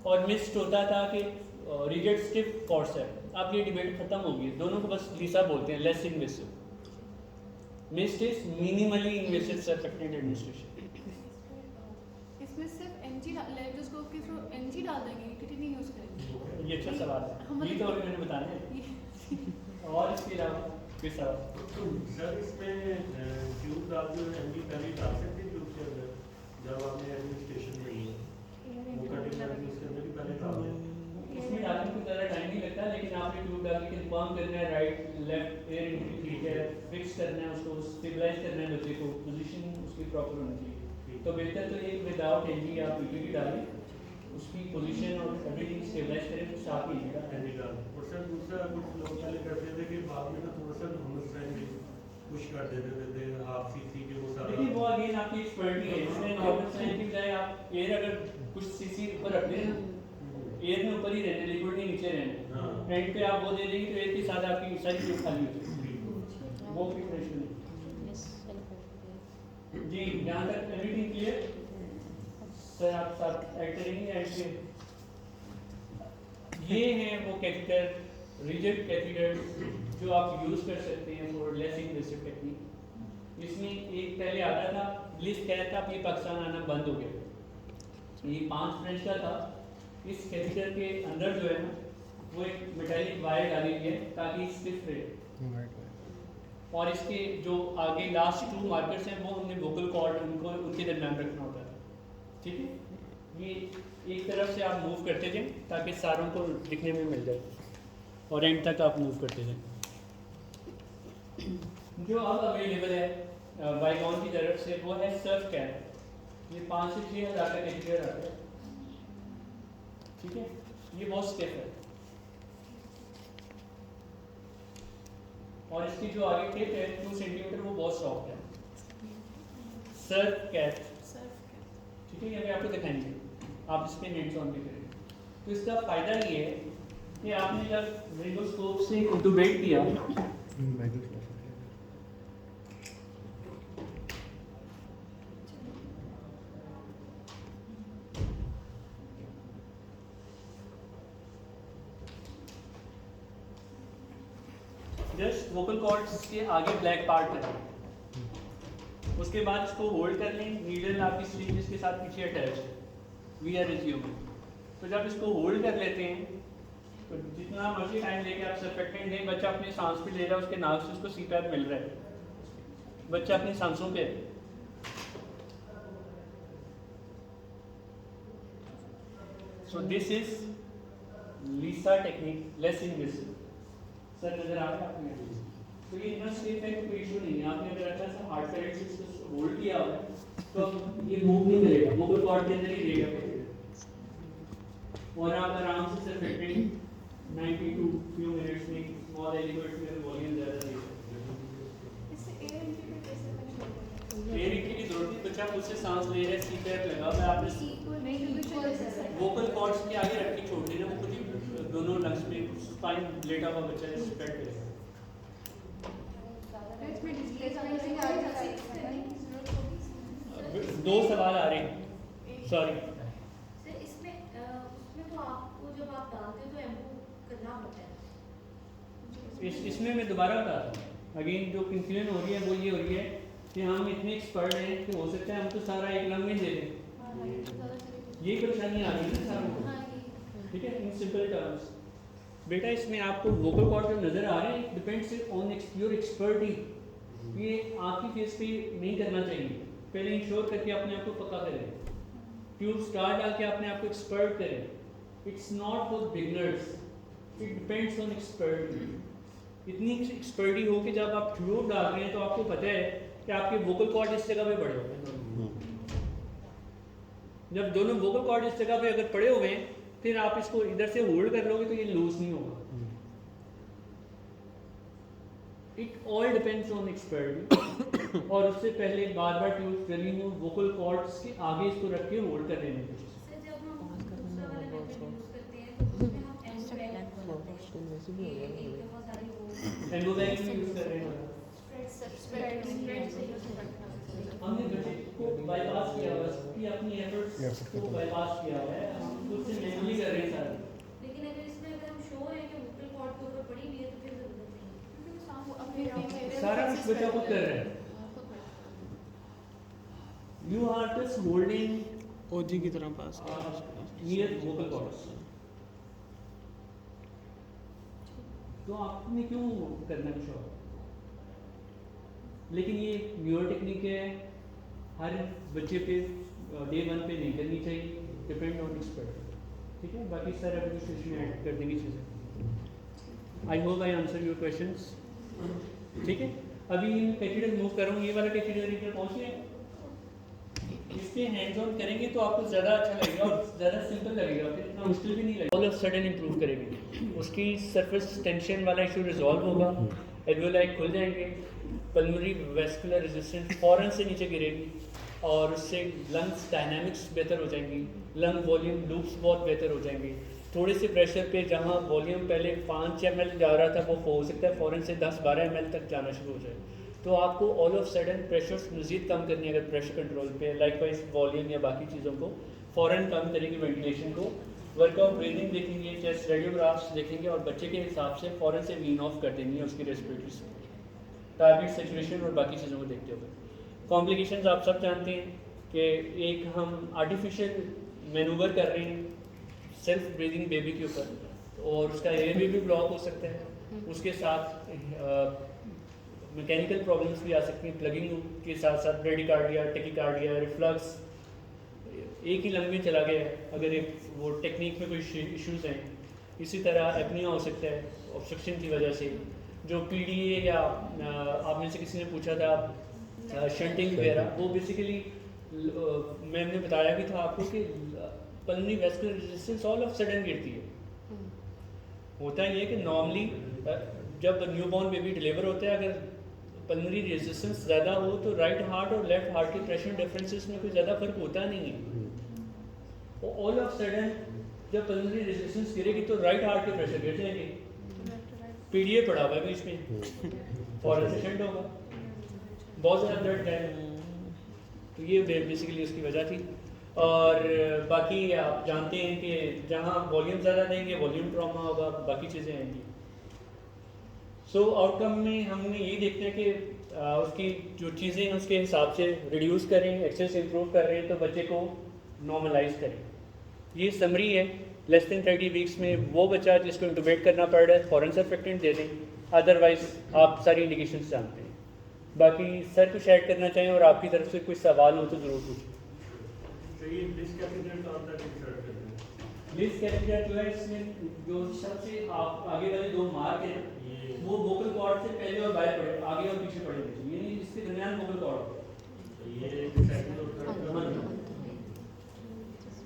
और मिस्ट होता था कि रिजिड स्टिफ फॉर्सेप, अब ये डिबेट खत्म होगी, दोनों को बस लीसा बोलते हैं, less invasive. Mist is minimally invasive surfactant administration. इसमें सिर्फ एनजी लेप्रोस्कोप के थ्रू एनजी डाल देंगे, टीटी नहीं यूज़ करेंगे। ये अच्छा सवाल है, ये तो अभी मैंने बताया है। और इसके अलावा कोई सवाल? सर इसमें ट्यूब डाल जो एमडी पहले डाल सकते हैं ट्यूब के अंदर जब आपने एडमिनिस्ट्रेशन में वो कटिंग करके उसके अंदर ही पहले डाल दें? इसमें डालने को ज़्यादा टाइम नहीं लगता, लेकिन आपने ट्यूब डाल के कंफर्म करना है राइट लेफ्ट एयर एंट्री ठीक है, फिक्स करना है उसको, स्टेबलाइज करना है बच्चे को, पोजीशन उसकी प्रॉपर होनी चाहिए। तो बेहतर तो ये विदाउट एनजी आप वीडियो डालें, उसकी पोजीशन और एवरीथिंग स्टेबलाइज करें तो साफ ही होगा। एमडी डाल। और सर दूसरा कुछ लोग पहले करते थे कि बाद में ना थोड़ा सा नॉर्मल पुश कर देते थे हाफ सीसी के वो सारा। देखिए वो अगेन आपकी एक्सपर्टी है, इसमें नॉर्मल साइंस की बजाय आप एयर अगर कुछ सीसी ऊपर रख दें ना, एयर में ऊपर ही रहने, लिक्विड नहीं नीचे रहने, हाँ। एंड पे आप वो दे देंगे तो एयर के साथ आपकी सारी ट्यूब खाली हो जाएगी, वो प्रिपरेशन है। जी यहाँ तक एवरीथिंग क्लियर? सर आप साथ ऐड करेंगे एंड पे ये हैं वो कैथेटर, रिजिड कैथेटर जो आप यूज़ कर सकते हैं फॉर लेस इन्वेसिव टेक्निक। इसमें एक पहले आता था लिस्ट कह रहा था, अब ये पाकिस्तान आना बंद हो गया। ये 5 फ्रेंच का था। इस कैथेटर के अंदर जो है ना वो एक मेटालिक वायर डाली हुई है ताकि स्टिफ रहे, और इसके जो आगे लास्ट 2 मार्कर्स हैं वो हमने वोकल कॉर्ड उनको उनके दरम्यान रखना होता है, ठीक है। ये एक तरफ से आप मूव करते जाएं ताकि सारों को दिखने में मिल जाए, और एंड तक आप मूव करते जाएं। जो अब अवेलेबल है बाइकॉन की तरफ से वो है सर्फ कैप। ये 5 से 6 हज़ार का कैटेगरी आता है, ठीक है। ये बहुत स्टिफ है, और इसकी जो आगे टिप है 2 सेंटीमीटर वो बहुत सॉफ्ट है। सर्फ कैप, ठीक है, ये मैं आपको दिखाएंगे, आप इस पर हैंड्स ऑन भी करेंगे। तो इसका फ़ायदा ये है कि आपने जब रेडियोस्कोप से इंटूबेट किया, जस्ट वोकल कॉर्ड्स के आगे ब्लैक पार्ट करें, उसके बाद इसको होल्ड कर लें, नीडल आपकी स्लीव इसके साथ पीछे अटैच है, वी आर रिज्यूमिंग। तो जब इसको होल्ड कर लेते हैं तो जितना मर्जी टाइम लेके आप सर्फेक्टेंट दें, बच्चा अपनी सांस पे ले रहा है, उसके नाक से उसको सीपैप मिल रहा है, बच्चा अपनी सांसों पे है। So this is LISA technique, less invasive. Sir नजर आ रहा है आपको? तो ये इतना सेफ है, कोई इशू नहीं है। आपने अगर अच्छा सा हार्ड करेक्ट से इसको होल्ड किया हुआ है तो ये मूव नहीं करेगा, वोकल कॉर्ड के अंदर ही रहेगा, और आप आराम से सर्फेक्टेंट 90 to few minutes में स्मॉल एलिक्विड में वॉल्यूम ज़्यादा दे सकते हैं। इससे एयर एंट्री पे कैसे कंट्रोल एयर एंट्री की जरूरत नहीं, बच्चा खुद से सांस ले रहा है, सीपैप लगा हुआ है, आपने वोकल कॉर्ड्स के आगे रख के छोड़ देना, वो खुद ही दोनों लंग्स में स्पाइन लेटा हुआ बच्चा है स्प्रेड करेगा। इसमें डिस्प्लेसमेंट से क्या दो सवाल आ रहे हैं, सॉरी। सर इसमें उसमें तो आपको जब आप डालते हो तो एम्पू करना होता है। इसमें मैं दोबारा बता रहा हूँ, अगेन जो कंफ्यूजन हो रही है वो ये हो रही है कि हम इतने एक्सपर्ट हैं कि हो सकता है हम तो सारा एक लंग में दे दें, ये परेशानी आ रही है ना सारों को, ठीक है। इन सिंपल टर्म्स बेटा इसमें आपको वोकल कॉर्ड जो नज़र आ रहे हैं डिपेंड्स ऑन योर एक्सपर्टीज, ये आपकी फेस पे नहीं करना चाहिए। पहले इंश्योर करके अपने आप को पक्का करें, ट्यूब स्टार डाल के अपने आप को एक्सपर्ट करें। It's not for beginners, it depends on expertise. इतनी एक्सपर्टी हो कि जब आप ट्यूब डाल रहे हैं तो आपको पता है कि आपके वोकल कॉर्ड इस जगह पे पड़े हुए हैं। जब दोनों वोकल कॉर्ड इस जगह पे अगर पड़े हुए हैं फिर आप इसको इधर से होल्ड कर लोगे तो ये लूज नहीं होगा। It all depends on expertise. और उससे पहले बार बार ट्यूब ड्रिलिंग में वोकल कॉर्ड्स के आगे इसको रख के होल्ड कर लेने की। सर जब हम दूसरा वाला मेथड यूज करते हैं तो उसमें हम एम्बो बैग एक दफा सारी वो एम्बो बैग भी यूज कर रहे हैं। स्प्रेड से यूज करना हमने बच्चे को बाईपास किया हुआ है, अपनी एफर्ट्स को बाईपास किया हुआ है, हम खुद से मैनुअली कर रहे हैं सारे। लेकिन अगर इसको सारा कुछ बच्चा खुद कर रहा है। You are just holding ओजी की तरह पास near vocal cords. तो आपने क्यों करना कुछ और? लेकिन ये न्यूरो टेक्निक है, हर बच्चे पे डे 1 पे नहीं करनी चाहिए, डिपेंड ऑन एक्सपर्ट। ठीक है, बाकी सारे एडमिनिस्ट्रेशन में ऐड कर देंगे चीज़ें। I hope I answer your questions. ठीक है, अभी कैथेड्रल मूव कर रहा हूँ, ये वाला कैथेड्रल इधर पहुँच गया। इसके हैंड्स ऑन करेंगे तो आपको ज़्यादा अच्छा लगेगा और ज़्यादा सिंपल लगेगा, फिर इतना मुश्किल भी नहीं लगेगा। ऑल ऑफ सडन इंप्रूव करेगी, उसकी सरफेस टेंशन वाला इशू रिजॉल्व होगा, एल्वेओलाई खुल जाएंगे, पल्मोनरी वेस्कुलर रेजिस्टेंस फौरन से नीचे गिरेगी और उससे लंग्स डायनामिक्स बेहतर हो जाएंगी, लंग वॉल्यूम लूप्स बहुत बेहतर हो जाएंगे। थोड़े से प्रेशर पे जहाँ वॉल्यूम पहले 5 ml जा रहा था वो हो सकता है फ़ौरन से 10-12 ml तक जाना शुरू हो जाए। तो आपको ऑल ऑफ सडन प्रेशर्स मज़ीद कम करनी है अगर प्रेशर कंट्रोल पे, लाइकवाइज वॉल्यूम या बाकी चीज़ों को फ़ौरन कम करेंगे, वेंटिलेशन को, वर्कआउट ब्रीदिंग देखेंगे, चेस्ट रेडियोग्राफ्स देखेंगे और बच्चे के हिसाब से फ़ौरन से वीन ऑफ कर देंगे उसकी रेस्पिरेटरी टारगेट सेचुरेशन और बाकी चीज़ों को देखते हुए। कॉम्प्लिकेशंस आप सब जानते हैं कि एक हम आर्टिफिशियल मैनूवर कर रहे हैं सेल्फ ब्रीदिंग बेबी के ऊपर और उसका एयरवे भी ब्लॉक हो सकता है, उसके साथ मैकेनिकल प्रॉब्लम्स भी आ सकती हैं, प्लगिंग के साथ साथ ब्रेडिकार्डिया, टेकिकार्डिया, रिफ्लक्स, एक ही लंग में चला गया है अगर एक वो टेक्निक में कोई इश्यूज हैं। इसी तरह एपनिया हो सकता है ऑब्स्ट्रक्शन की वजह से, जो पीडीए या आप में से किसी ने पूछा था शंटिंग वगैरह, वो बेसिकली मैंने बताया भी था आपको कि pulmonary vascular resistance all of sudden गिरती है। होता ये है कि नॉर्मली जब न्यूबॉर्न बेबी डिलीवर होता है अगर पल्मोनरी रेजिस्टेंस ज़्यादा हो तो राइट हार्ट और लेफ्ट हार्ट के प्रेशर डिफरेंसेस में कोई ज़्यादा फर्क होता नहीं है। और ऑल ऑफ सडन जब पल्मोनरी रेजिस्टेंस गिरेगी तो राइट हार्ट के प्रेशर गिर जाएंगे, पीडीए पड़ा हुआ है बीच में, फॉरन से शंट होगा, बहुत ज़्यादा ब्लड जाएगा। तो ये बेसिकली उसकी वजह थी। और बाकी आप जानते हैं कि जहाँ वॉल्यूम ज़्यादा देंगे वॉल्यूम ट्रॉमा होगा, बाकी चीज़ें आएंगी। सो आउटकम में हमने यही देखते हैं कि उसकी जो चीज़ें हैं उसके हिसाब से रिड्यूस करें, एक्सेस इंप्रूव कर रहे हैं तो बच्चे को नॉर्मलाइज करें। ये समरी है, लेस देन 30 वीक्स में वो बच्चा जिसको इंटुबेट करना पड़ रहा है फ़ौरन सर्फेक्टेंट दे दें, अदरवाइज आप सारी इंडिकेशंस जानते हैं। बाकी सर कुछ ऐड करना चाहें और आपकी तरफ से कोई सवाल हो तो ज़रूर पूछें। तो ये लिस्ट कैपिटल का अंदर इंसर्ट करते हैं। लिस्ट कैपिटल जो है इसमें जो सबसे आगे वाले 2 मार्क हैं वो वोकल कॉर्ड से पहले और बाएं पड़े, आगे और पीछे पड़े हुए, यानी इसके दरमियान वोकल कॉर्ड। तो ये सेकंड और थर्ड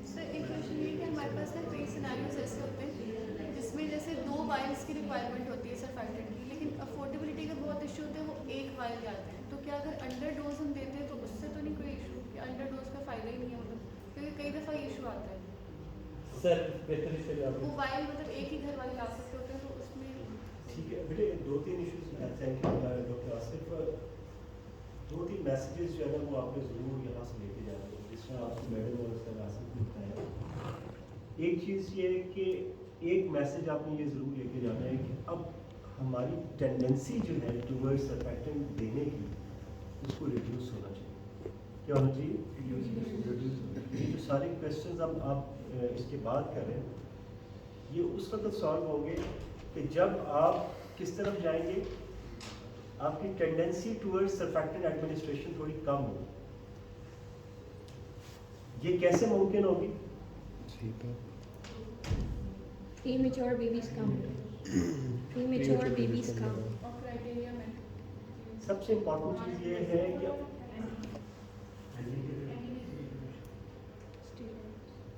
सर एक क्वेश्चन ये कि हमारे पास ना कई सिनेरियोज ऐसे होते हैं जिसमें जैसे 2 वायल्स की रिक्वायरमेंट होती है सर्फेक्टेंट की, लेकिन अफोर्डेबिलिटी का बहुत इशू होता है, वो 1 वायल जाते हैं। तो क्या अगर अंडर डोज हम देते हैं तो उससे तो नहीं कोई इशू कि अंडर डोज का फ़ायदा ही नहीं है, मतलब क्योंकि कई दफ़ा ये इशू आता है सर बेहतर इससे जवाब वो वायल मतलब एक ही घर वाले ला सकते होते हैं, तो उसमें ठीक है बेटे 2-3 issues thank you doctor Asif. 2-3 messages जो है ना वो आपने ज़रूर यहाँ से लेके जाना है, जिस तरह आपको मैडम और सर आसिफ ने बताया। एक चीज़ ये है कि एक मैसेज आपने ये ज़रूर लेके जाना है कि अब हमारी टेंडेंसी जो है टूवर्ड्स सर्फेक्टेंट देने की उसको रिड्यूस होना चाहिए। क्या होना चाहिए? रिड्यूस। ये जो सारे क्वेश्चन आप इसके बाद कर रहे हैं ये उस वक्त सॉल्व होंगे कि जब आप किस तरफ जाएंगे, आपकी टेंडेंसी टूवर्ड्स सर्फेक्टेंट एडमिनिस्ट्रेशन थोड़ी कम हो। ये कैसे मुमकिन होगी? Premature babies come. Premature babies come. और क्राइटेरिया में सबसे इम्पोर्टेंट चीज़ ये है कि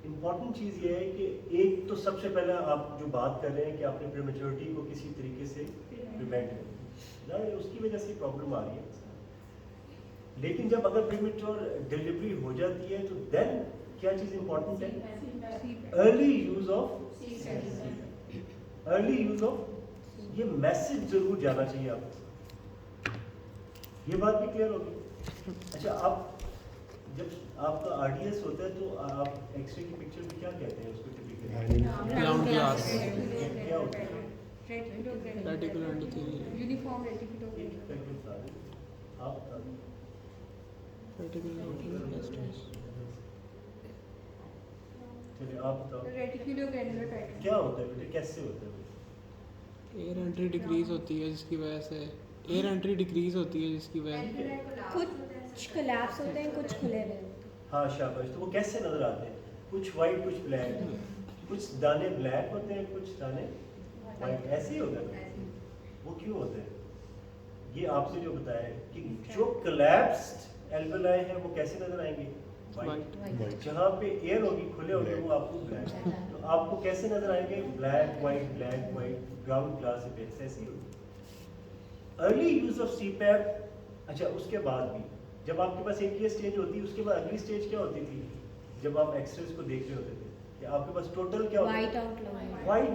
इम्पॉर्टेंट चीज़ ये है कि एक तो सबसे पहले आप जो बात कर रहे हैं कि आपने प्रीमेच्योरिटी को किसी तरीके से प्रिवेंट कर, उसकी वजह से प्रॉब्लम आ रही है। लेकिन जब अगर प्रीमेच्योर डिलीवरी हो जाती है तो देन क्या चीज़ इम्पोर्टेंट है? अर्ली यूज़ ऑफ ये मैसेज ज़रूर जाना चाहिए आपको। ये बात भी क्लियर होगी। अच्छा, आप जब आपका आरडीएस होता है तो आप एक्सरे की पिक्चर में क्या कहते हैं उसको टिपिकली? ग्राउंड क्लास क्या होता है? रेटिकुलर एंडोथेलियम यूनिफॉर्म रेटिकुलर एक सेकंड सारे आप बता दो। रेटिकुलर एंडोथेलियम चलिए आप बताओ रेटिकुलोग्रैनुलर टाइटल क्या होता है बेटे, कैसे होता है? एयर एंट्री डिक्रीज होती है जिसकी वजह से एयर एंट्री डिक्रीज होती है जिसकी वजह से कुछ कोलैप्स होते हैं, कुछ खुले रहते हैं। हाँ शाबाश। तो वो कैसे नजर आते हैं? कुछ वाइट कुछ ब्लैक, कुछ दाने ब्लैक होते हैं, कुछ दाने वाइट, ऐसे ही होता है। वो क्यों होते हैं? ये आपने जो बताया है कि जो कोलैप्स्ड एल्वेलाई है वो कैसे नजर आएंगे? वाइट। जहाँ पे एयर होगी, खुले होंगे, वो आपको ब्लैक। तो आपको कैसे नजर आएंगे? Black white ground glass effect ऐसे ही होगी। Early use of CPAP. अच्छा, उसके बाद भी जब आपके पास एक ये स्टेज होती है, उसके बाद अगली स्टेज क्या होती थी? जब आप एक्सरेज को देख रहे होते थे कि आपके पास टोटल क्या होता वाइट है? आउटलाइन, वाइट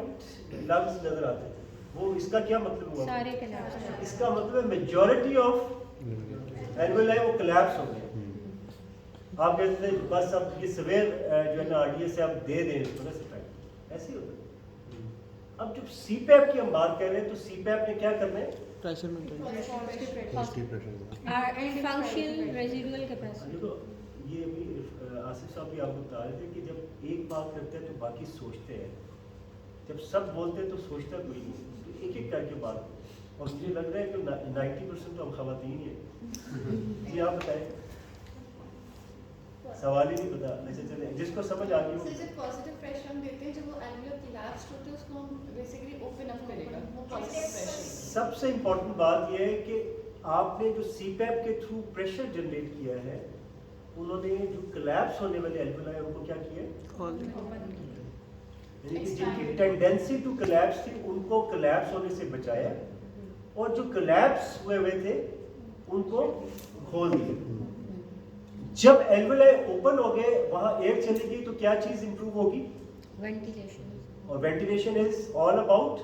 लंग्स नजर आते थे। वो इसका क्या मतलब हुआ? सारे कोलैप्स। इसका मतलब है मेजॉरिटी ऑफ एल्वेलाई वो कोलैप्स हो गए। आप कहते थे बस अब ये सवेर जो है ना आरडीएस से आप दे दें इसको ना सिफाइट, ऐसे ही होता है। अब जब सीपैप की हम बात कर रहे हैं तो सीपैप ने क्या करना है? Pressure maintain positive pressure. Functional residual capacity. देखो ये भी आसिफ साहब भी आपको बता रहे थे कि जब एक बात करते हैं तो बाकी सोचते हैं, जब सब बोलते हैं तो सोचता कोई नहीं, तो एक एक करके बात। और मुझे लग रहा है कि 90% तो हम खवातीन ही हैं। जी आप बताएं। सवाल ही नहीं पता। अच्छा चले, जिसको समझ आ गई सर वो। जब पॉजिटिव प्रेशर हम देते हैं, जब वो एल्वुलर कोलैप्स होते हैं उसको हम बेसिकली ओपन अप करेगा वो पॉजिटिव प्रेशर। सबसे इम्पोर्टेंट बात यह है कि आपने जो सीपैप के थ्रू प्रेशर जनरेट किया है, उन्होंने जो कोलैप्स होने वाले एल्वुलाई उनको क्या किया? यानी कि जिनकी टेंडेंसी टू कोलैप्स थी उनको कोलैप्स होने से बचाया, और जो कोलैप्स हुए थे उनको खोल दिया। जब एल्वुलाई ओपन हो गए, वहां एयर चली गई, तो क्या चीज इंप्रूव होगी? वेंटिलेशन, और ventilation is all about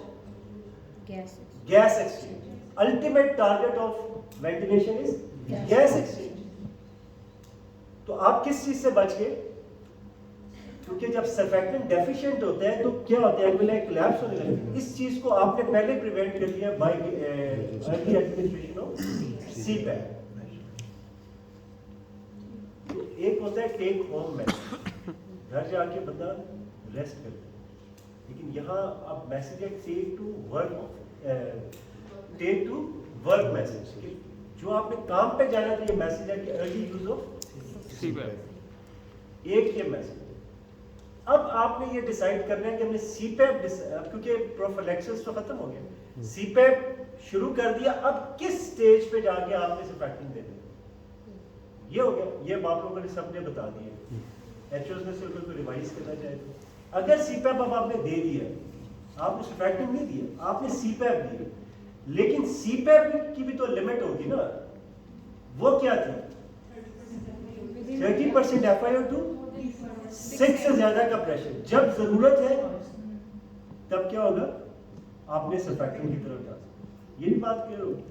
gases. Gas exchange. Ultimate target of ventilation is gas exchange. तो आप किस चीज से बच गए? क्योंकि जब सर्फैक्टेंट डेफिशिएंट होते हैं तो क्या होता है? एल्वुलाई कोलैप्स होने लगते हैं। इस चीज को आपने पहले प्रिवेंट कर दिया bye early administration of CPAP. तो एक होता है टेक होम मैसेज, घर जाके बंदा रेस्ट करता है, लेकिन यहाँ अब मैसेज है टेक टू वर्क मैसेज, कि जो आपने काम पे जाना था, ये मैसेज है कि अर्ली यूज ऑफ सीपैप। एक ये मैसेज। अब आपने ये डिसाइड करना है कि हमने सीपैप, क्योंकि प्रोफिलैक्सिस तो खत्म हो गया, सीपैप शुरू कर दिया, अब किस स्टेज पे जाके आपने सर्फैक्टेंट देना है, ये हो गया। ये आप लोगों ने सबने बता दिया। एचओएस ने सिर्फ को रिवाइज करना चाहे तो अगर सीपैप अब आपने दे दिया, आपने सर्फैक्टेंट नहीं दिया, आपने सीपैप दिया, लेकिन सीपैप की भी तो लिमिट होगी ना। वो क्या थी? 30% FiO2, 6 से ज्यादा का प्रेशर। जब जरूरत है तब क्या होगा? आपने सर्फैक्टेंट की तरफ जा सकते। ये भी बात क्लियर होगी।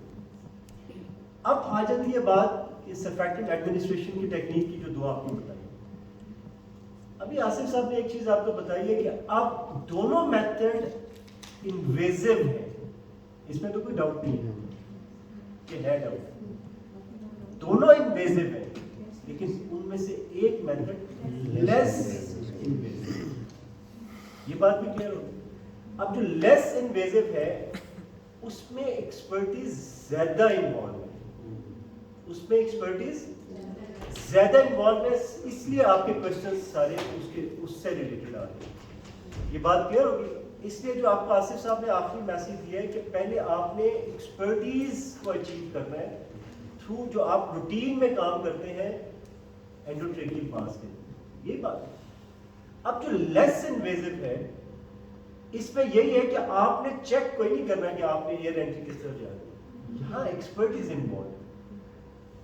अब आ जाती है बात इस सर्फैक्टेंट एडमिनिस्ट्रेशन की टेक्निक की, जो दो आपने बताई। अभी आसिफ साहब ने एक चीज आपको बताई है कि अब दोनों मेथड इन्वेजिव है, इसमें तो कोई डाउट नहीं है कि है डाउट। दोनों इन्वेजिव है, लेकिन उनमें से एक मेथड लेस इन्वेजिव। ये बात भी क्लियर होगी। अब जो लेस इन्वेजिव है उसमें एक्सपर्टीज ज्यादा इन्वॉल्व है, उसमें एक्सपर्टीज ज्यादा इन्वॉल्व है, इसलिए आपके क्वेश्चन सारे उससे रिलेटेड आ रहे हैं। ये बात क्लियर होगी। इसलिए जो आपको आसिफ साहब ने आखिरी मैसेज दिया है कि पहले आपने एक्सपर्टीज को अचीव करना है थ्रू जो आप रूटीन में काम करते हैं एंडोट्रेकियल पास के। ये बात है। अब जो लेस इन्वेजिव है, इसमें यही है कि आपने चेक कोई नहीं करना कि आपने एयर एंट्री किस तरह जा रही है, यहाँ एक्सपर्टीज इन्वॉल्व।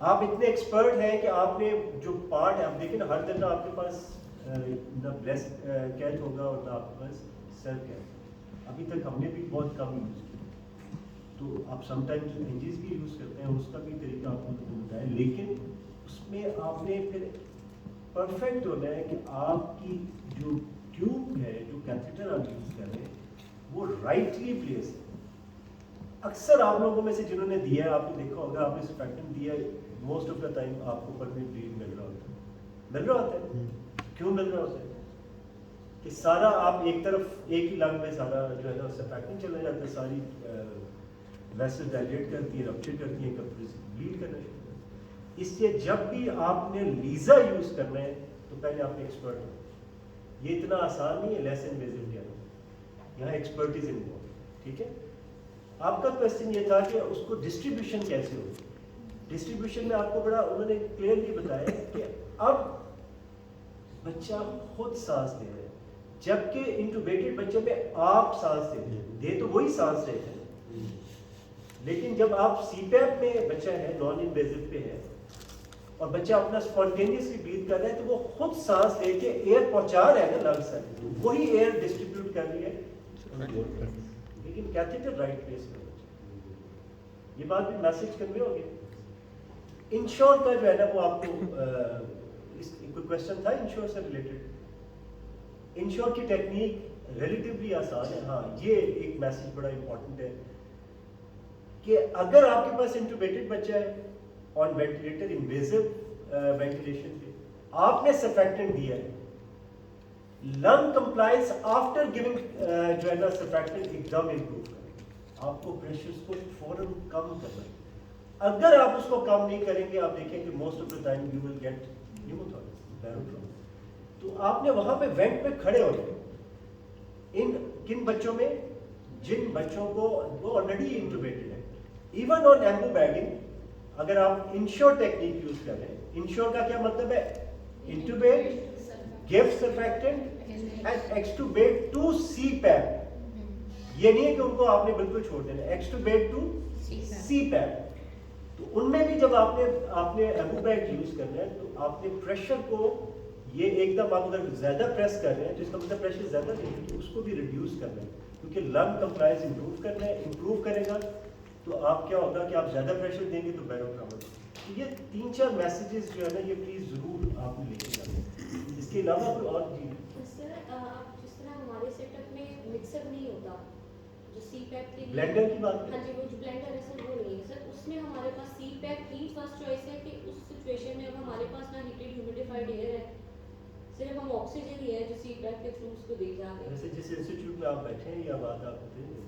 आप इतने एक्सपर्ट हैं कि आपने जो पार्ट है, आप देखें ना, हर दिन आपके पास ना ब्रेस्ट कैच होगा और ना आपके पास सर कैच। अभी तक हमने भी बहुत कम यूज़ किया, तो आप समटाइम्स एंजीज भी यूज़ करते हैं, उसका भी तरीका आपको बताया, लेकिन उसमें आपने फिर परफेक्ट होना है कि आपकी जो ट्यूब है, जो कैथेटर आप यूज़ कर रहे हैं, वो राइटली प्लेस है। अक्सर आप लोगों में से जिन्होंने दिया है, आपने देखा होगा, आपने सर्फैक्टेंट दिया है, मोस्ट ऑफ द टाइम आपको परमानेंट ब्लीड मिल रहा होता है। मिल रहा होता है। क्यों मिल रहा होता है? कि सारा आप एक तरफ एक ही लंग में सारा जो है ना सर्फैक्टेंट चला जाता है, सारी वेसल डायलेट करती है, रप्चर करती है, कब ब्लीड करना शुरू करती है। इसलिए जब भी आपने लीजा यूज करना है तो पहले आप एक्सपर्ट हो। ये इतना आसान नहीं है लेस इन्वेजिव कहना, यहाँ एक्सपर्टीज इन्वॉल्व। ठीक है, आपका क्वेश्चन ये था कि उसको डिस्ट्रीब्यूशन कैसे हो। डिस्ट्रीब्यूशन में आपको बड़ा उन्होंने क्लियरली बताया कि अब बच्चा खुद सांस ले रहा है, जबकि इंटुबेटेड बच्चे में आप सांस दे तो वही सांस रहे थे, लेकिन जब आप सीपैप में बच्चा है, नॉन इन्वेजिव पे है, और बच्चा अपना स्पॉन्टेनियसली ब्रीथ कर रहा है, तो वो खुद सांस लेके एयर पहुंचा रहा है ना लंग्स तक, वही एयर डिस्ट्रीब्यूट कर रही है, लेकिन कैथेटर राइट प्लेस में। ये बात भी मैसेज कन्वे हो गया। इंश्योर का जो है ना वो आपको कोई क्वेश्चन था इंश्योर से रिलेटेड। इंश्योर की टेक्निक रिलेटिवली आसान है। हाँ, ये एक मैसेज बड़ा इंपॉर्टेंट है कि अगर आपके पास इंटुबेटेड बच्चा है ऑन वेंटिलेटर, इन्वेजिव वेंटिलेशन पे, आपने सर्फैक्टेंट दिया है, लंग कंप्लायंस आफ्टर गिविंग जो है ना सर्फैक्टेंट एकदम इम्प्रूव करें। आपको प्रेशर्स को फौरन कम करना है। अगर आप उसको कम नहीं करेंगे, आप देखेंगे most of the time you will get pneumothorax, barotrauma. तो आपने वहां पे वेंट पे खड़े हो जाए। इन किन बच्चों में? जिन बच्चों को वो ऑलरेडी इंटुबेटेड है। इवन ऑन एम्बू बैगिंग अगर आप इंश्योर टेक्निक यूज करें, इंश्योर का क्या मतलब है? Intubate, give surfactant and extubate to CPAP. ये नहीं है कि उनको आपने बिल्कुल छोड़ देना, एक्सटुबेट टू सीपैप। तो उनमें भी जब आपने एम्बूबैग यूज करना है तो आपने प्रेशर को ये एकदम आप अगर ज्यादा प्रेस कर रहे हैं तो इसका मतलब प्रेशर ज्यादा नहीं है, तो उसको भी रिड्यूस करना है, क्योंकि लंग कंप्लायंस इंप्रूव करना है। इंप्रूव करेगा तो आप क्या होगा कि आप ज्यादा प्रेशर देंगे तो बैरोट्रॉमा। तो ये 3-4 मैसेजेस जो है ना ये प्लीज जरूर आप लेके जाएं। इसके अलावा कोई और चीज? सर आप जिस तरह हमारे सेटअप में मिक्सर नहीं होता जो सीपैप के लिए, ब्लेंडर की बात? हाँ जी, वो जो ब्लेंडर है सर वो नहीं है सर, उसमें हमारे पास सीपैप ही फर्स्ट चॉइस है कि उस सिचुएशन में अब हमारे पास ना हीटेड ह्यूमिडिफाइड एयर है, सिर्फ हम ऑक्सीजन ही है जो सीपैप के थ्रू उसको दे जा रहे हैं। वैसे जिस इंस्टीट्यूट में आप बैठे हैं या बात आप होते हैं,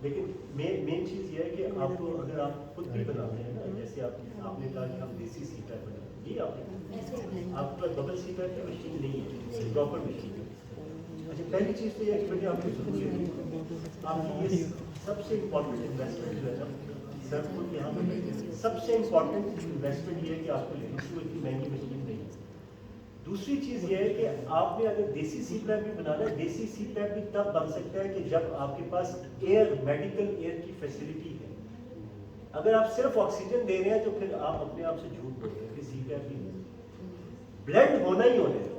लेकिन मेन चीज़ ये है कि आपको अगर आप खुद भी बनाते हैं ना, जैसे आपने कहा कि हम देसी सीपैप बनाते हैं, ये आपने आपके पास बबल सीपैप की मशीन नहीं है, प्रॉपर मशीन है। अच्छा, पहली चीज़ तो ये है कि बेटे आपको जरूरी है आपकी ये सबसे इम्पोर्टेंट इन्वेस्टमेंट जो है ना सर, खुद यहाँ पर सबसे इम्पोर्टेंट इन्वेस्टमेंट ये है कि आपको लेनी चाहिए, इतनी महंगी मशीन नहीं है। दूसरी चीज़ ये है कि आपने अगर देसी सीपैप भी बनाना है, देसी सीपैप भी तब बन सकता है कि जब आपके पास एयर, मेडिकल एयर की फैसिलिटी है। अगर आप सिर्फ ऑक्सीजन दे रहे हैं तो फिर आप अपने आप से झूठ बोल रहे हैं कि सीपैप ही नहीं। ब्लेंड होना ही होना है,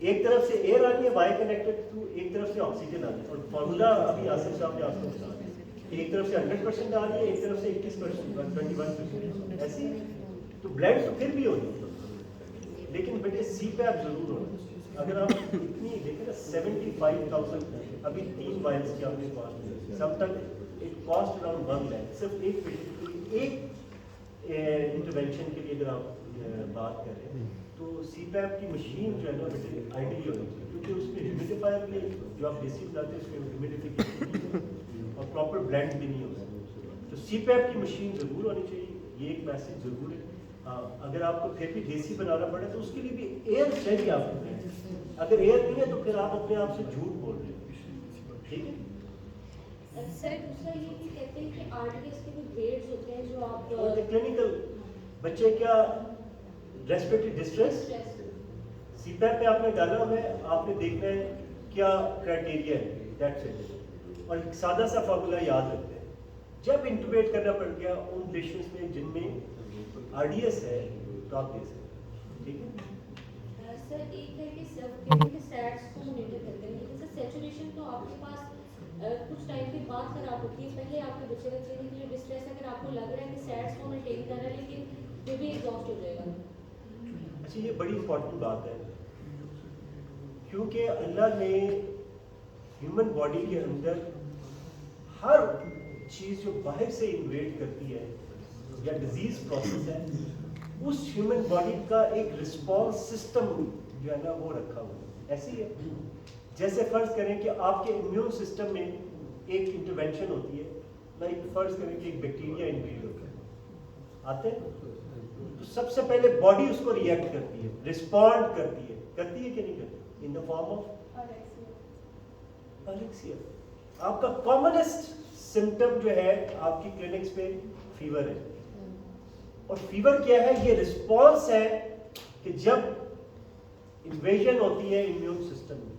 एक तरफ से एयर आ रही है वाई कनेक्टेड थ्रू, एक तरफ से ऑक्सीजन आ रही है, और फॉर्मूला अभी आसिफ साहब ने आपको बता दिया, एक तरफ से 100% आ रही है, एक तरफ से 80%, 21%, ऐसे तो ब्लेंड तो फिर भी होनी है। लेकिन बेटे सीपैप जरूर होना। अगर आप इतनी देखें ना 75,000 अभी 3 वायल्स की आपने बात की, सब तक एक कॉस्ट अराउंड 1 लाख सिर्फ एक पेशेंट के लिए, एक इंटरवेंशन के लिए अगर आप बात करें तो सीपैप की मशीन जो है ना बेटे आइडियली होनी चाहिए, क्योंकि उसमें ह्यूमिडिफायर भी जो आप देसी बनाते हैं उसमें ह्यूमिडिफिकेशन और प्रॉपर ब्लेंड भी नहीं होता। तो सीपैप की मशीन जरूर होनी चाहिए, ये एक मैसेज जरूर है। अगर आपको फिर भी देसी बनाना पड़े तो उसके लिए भी एयर चाहिए आपको। अगर एयर नहीं है तो फिर आप अपने आप से झूठ बोल रहे हैं, ठीक है। सर दूसरा ये कि कहते हैं कि आरडीएस के कुछ ग्रेड्स होते हैं जो आप और क्लिनिकल बच्चे क्या रेस्पिरेटरी डिस्ट्रेस सीपैप पे आपने डाला हुआ है, आपने देखना है क्या क्राइटेरिया है, दैट्स इट। और एक सादा सा फार्मूला याद रखते हैं, जब इंटुबेट करना पड़ गया उन पेशेंट्स में जिनमें आरडीएस है तो आप दे सकते हैं, ठीक है। सर एक है कि सब के स्टैट्स को मॉनिटर करते हैं, लेकिन सर सैचुरेशन तो आपके पास कुछ टाइम के बाद खराब होती है। पहले आपके बच्चे के लिए डिस्ट्रेस अगर आपको लग रहा है कि स्टैट्स को मेंटेन कर रहा है लेकिन फिर भी एग्जॉस्ट हो जाएगा। अच्छा, ये बड़ी इंपॉर्टेंट बात है, क्योंकि अल्लाह ने ह्यूमन बॉडी के अंदर हर चीज़ जो बाहर से इन्वेड करती है या डिजीज प्रोसेस है, उस ह्यूमन बॉडी का एक रिस्पॉन्स सिस्टम जो है ना वो रखा हुआ है। ऐसी है जैसे फर्ज करें कि आपके इम्यून सिस्टम में एक इंटरवेंशन होती है, लाइक फर्ज करें कि एक बैक्टीरिया इन्वेड होता है, आते हैं तो सबसे पहले बॉडी उसको रिएक्ट करती है, रिस्पॉन्ड करती है कि नहीं करती, in the form of Alexia. आपका कॉमनेस्ट सिम्टम जो है आपकी क्लिनिक्स पे फीवर है, और फीवर क्या है, ये रिस्पॉन्स है कि जब इन्वेजन होती है इम्यून सिस्टम में।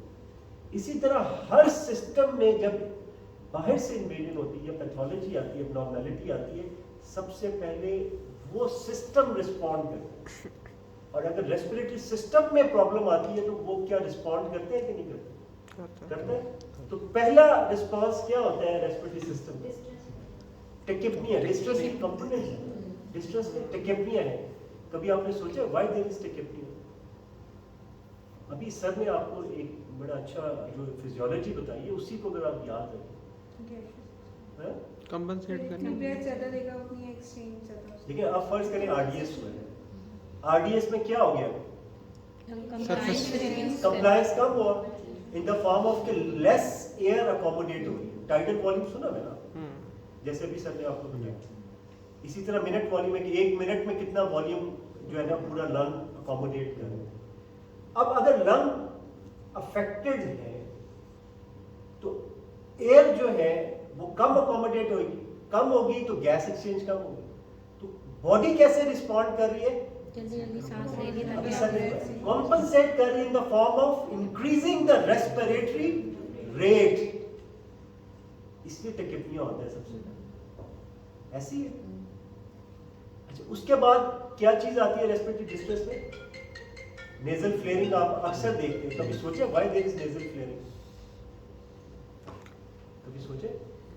इसी तरह हर सिस्टम में जब बाहर से इन्वेजन होती है, पैथोलॉजी आती है, एब्नॉर्मैलिटी आती है, सबसे पहले वो सिस्टम रिस्पॉन्ड करता है। और अगर रेस्पिरेटरी सिस्टम में प्रॉब्लम आती है तो वो क्या रिस्पॉन्ड करते हैं कि नहीं करते? करते हैं। तो पहला रिस्पॉन्स क्या होता है रेस्पिरेटरी सिस्टम में? टेकिपनिया, डिस्ट्रेस की कंपोनेंट है, डिस्ट्रेस में टेकिपनिया है। कभी आपने सोचा व्हाई देयर इज टेकिपनिया? अभी सर ने आपको एक बड़ा अच्छा जो फिजियोलॉजी बताई है, उसी को अगर आप याद रखें, कंपनसेट करने देखिए आप फर्ज करें आरडीएस हुआ है, आरडीएस में क्या हो गया? कंप्लायंस कम हुआ इन द फॉर्म ऑफ के लेस एयर अकोमोडेट हो रही है। टाइडल वॉल्यूम सुना है ना, जैसे अभी सर ने आपको बताया। इसी तरह मिनट वॉल्यूम है कि 1 मिनट में कितना वॉल्यूम जो है ना पूरा लंग अकोमोडेट कर रहा है। अब अगर लंग अफेक्टेड है तो एयर जो है वो कम अकोमोडेट होगी, कम होगी तो गैस एक्सचेंज कम होगी। तो बॉडी कैसे रिस्पॉन्ड कर रही है? जल्दी जल्दी सांस लेने अभी लगे। सर कॉम्पनसेट कर रही है in the form of increasing the respiratory rate. इसलिए टेकिपनिया होता है सबसे पहले, ऐसी है। अच्छा, उसके बाद क्या चीज आती है रेस्पिरेटरी डिस्ट्रेस में? नेजल फ्लेयरिंग आप अक्सर देखते हैं। कभी सोचे why there is nasal flaring? कभी सोचे?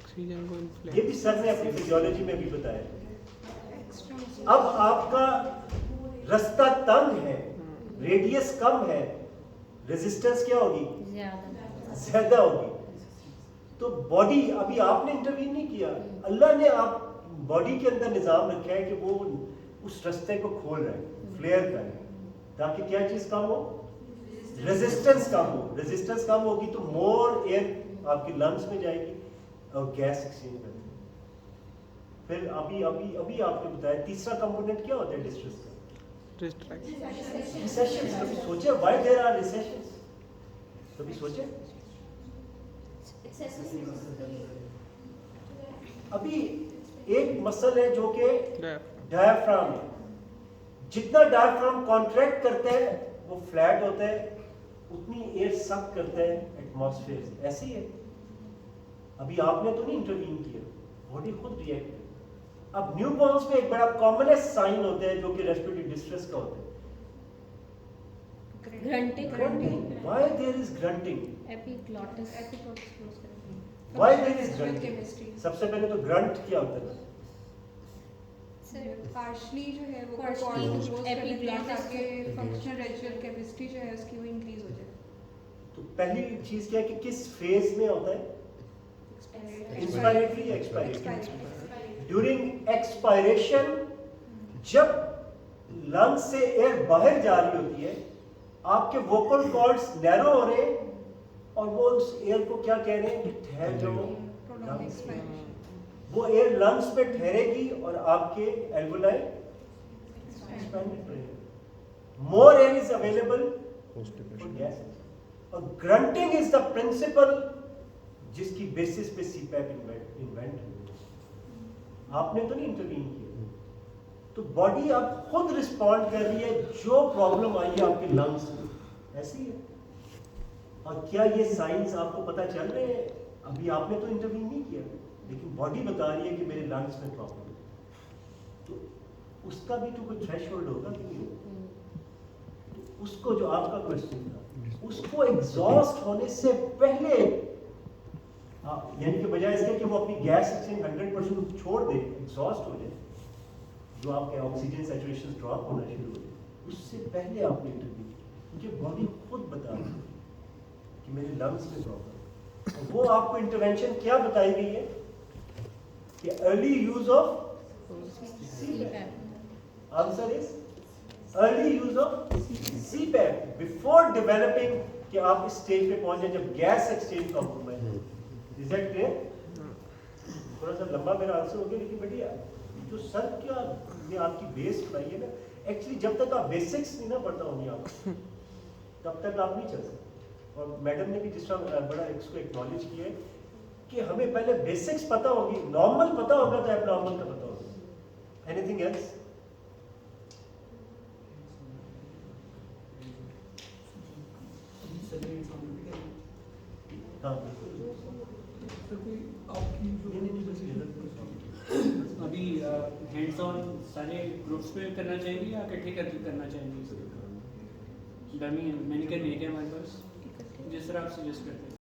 ऑक्सीजन को इन्फ्लेट, ये भी सर ने अपनी फिजियोलॉजी में भी बताया। अब आपका रास्ता तंग है, रेडियस कम है, रेजिस्टेंस क्या होगी? ज्यादा होगी। तो बॉडी, अभी आपने इंटरवीन नहीं किया, अल्लाह ने आप बॉडी के अंदर निजाम रखा है कि वो उस रास्ते को खोल रहा है, फ्लेयर कर रहा है, ताकि क्या चीज कम हो? रेजिस्टेंस कम हो। रेजिस्टेंस कम होगी तो मोर एयर आपकी लंग्स में जाएगी और गैस एक्सचेंज करेगी। फिर अभी अभी अभी आपने बताया तीसरा कंपोनेंट क्या होता है डिस्ट्रेस का? रिसेशंस। कभी सोचे व्हाई देयर आर रिसेशंस? कभी सोचे? अभी एक मसल है जो कि डायफ्राम है। जितना डायफ्राम कॉन्ट्रैक्ट करता है वो फ्लैट होता है, उतनी एयर सक करता है एटमॉस्फेयर से। ऐसी है। अभी आपने तो नहीं इंटरवीन किया, बॉडी खुद रिएक्ट करे। अब न्यूबॉर्न्स में एक बड़ा कॉमनेस्ट साइन होता है जो कि रेस्पिरेटरी डिस्ट्रेस का होता है, grunting. Why there is grunting? Epiglottis. Why there is grunting? सबसे पहले तो ग्रंट क्या होता है? पार्शली जो है वो Partially एपिग्लॉटिस ताकि फंक्शनल रेजिडुअल केमिस्ट्री जो है उसकी वो इंक्रीज हो जाए। तो पहली चीज क्या है कि किस फेज में होता है? इंस्पायरेटरी या एक्सपायरेटरी? ड्यूरिंग एक्सपायरेशन, जब लंग से एयर बाहर जा रही होती है, आपके वोकल कॉर्ड्स नैरो हो रहे हैं और वो उस एयर को क्या कह रहे हैं कि ठहर जाओ। वो एयर लंग्स में ठहरेगी और आपके एल्वोलाई एक्सपैंडेड रहेंगे। मोर air is available for gas. और ग्रंटिंग इज द प्रिंसिपल जिसकी बेसिस पे सीपैप इन्वेंट हुई। आपने तो नहीं इंटरवीन किया, तो बॉडी अब खुद रिस्पॉन्ड कर रही है जो प्रॉब्लम आई है आपके लंग्स में। ऐसी है। और क्या ये साइंस आपको पता चल रहे हैं? अभी आपने तो इंटरवीन नहीं किया, लेकिन बॉडी बता रही है कि मेरे लंग्स में प्रॉब्लम है। तो उसका भी तो कोई थ्रेशोल्ड होगा कि नहीं होगा? तो उसको, जो आपका क्वेश्चन था, उसको एग्जॉस्ट होने से पहले, यानी कि बजाय इसके कि वो अपनी गैस एक्सचेंज 100% छोड़ दे, एग्जॉस्ट हो जाए, जो आपके ऑक्सीजन सैचुरेशन ड्रॉप होना शुरू हो जाए, उससे पहले आपने इंटरव्यू किया, क्योंकि बॉडी खुद बता रही है कि मेरे लंग्स में प्रॉब्लम है। वो आपको इंटरवेंशन क्या बताई गई है? कि early use of CPAP. Answer is early use of CPAP before developing कि आप इस स्टेज पे पहुंच जाए जब गैस एक्सचेंज कॉम्प्रोमाइज हो. Is that clear? थोड़ा सा लंबा मेरा आंसर हो गया, लेकिन बेटी जो सर क्या ये आपकी बेस बनाई है ना, एक्चुअली जब तक आप बेसिक्स नहीं ना पढ़ता होंगे आप तब तक आप नहीं चल सकते. और मैडम ने भी जिस तरह बड़ा इसको एक्नॉलेज किया है कि हमें पहले बेसिक्स पता होगी, नॉर्मल पता होगा तो एबनॉर्मल का पता होगा. Anything else? हाँ अभी हैंड्स ऑन सारे ग्रुप्स में करना चाहेंगे या इकट्ठे करना चाहेंगे? डमी मैंने क्या नहीं किया हमारे पास, जिस तरह आप सजेस्ट करते हैं.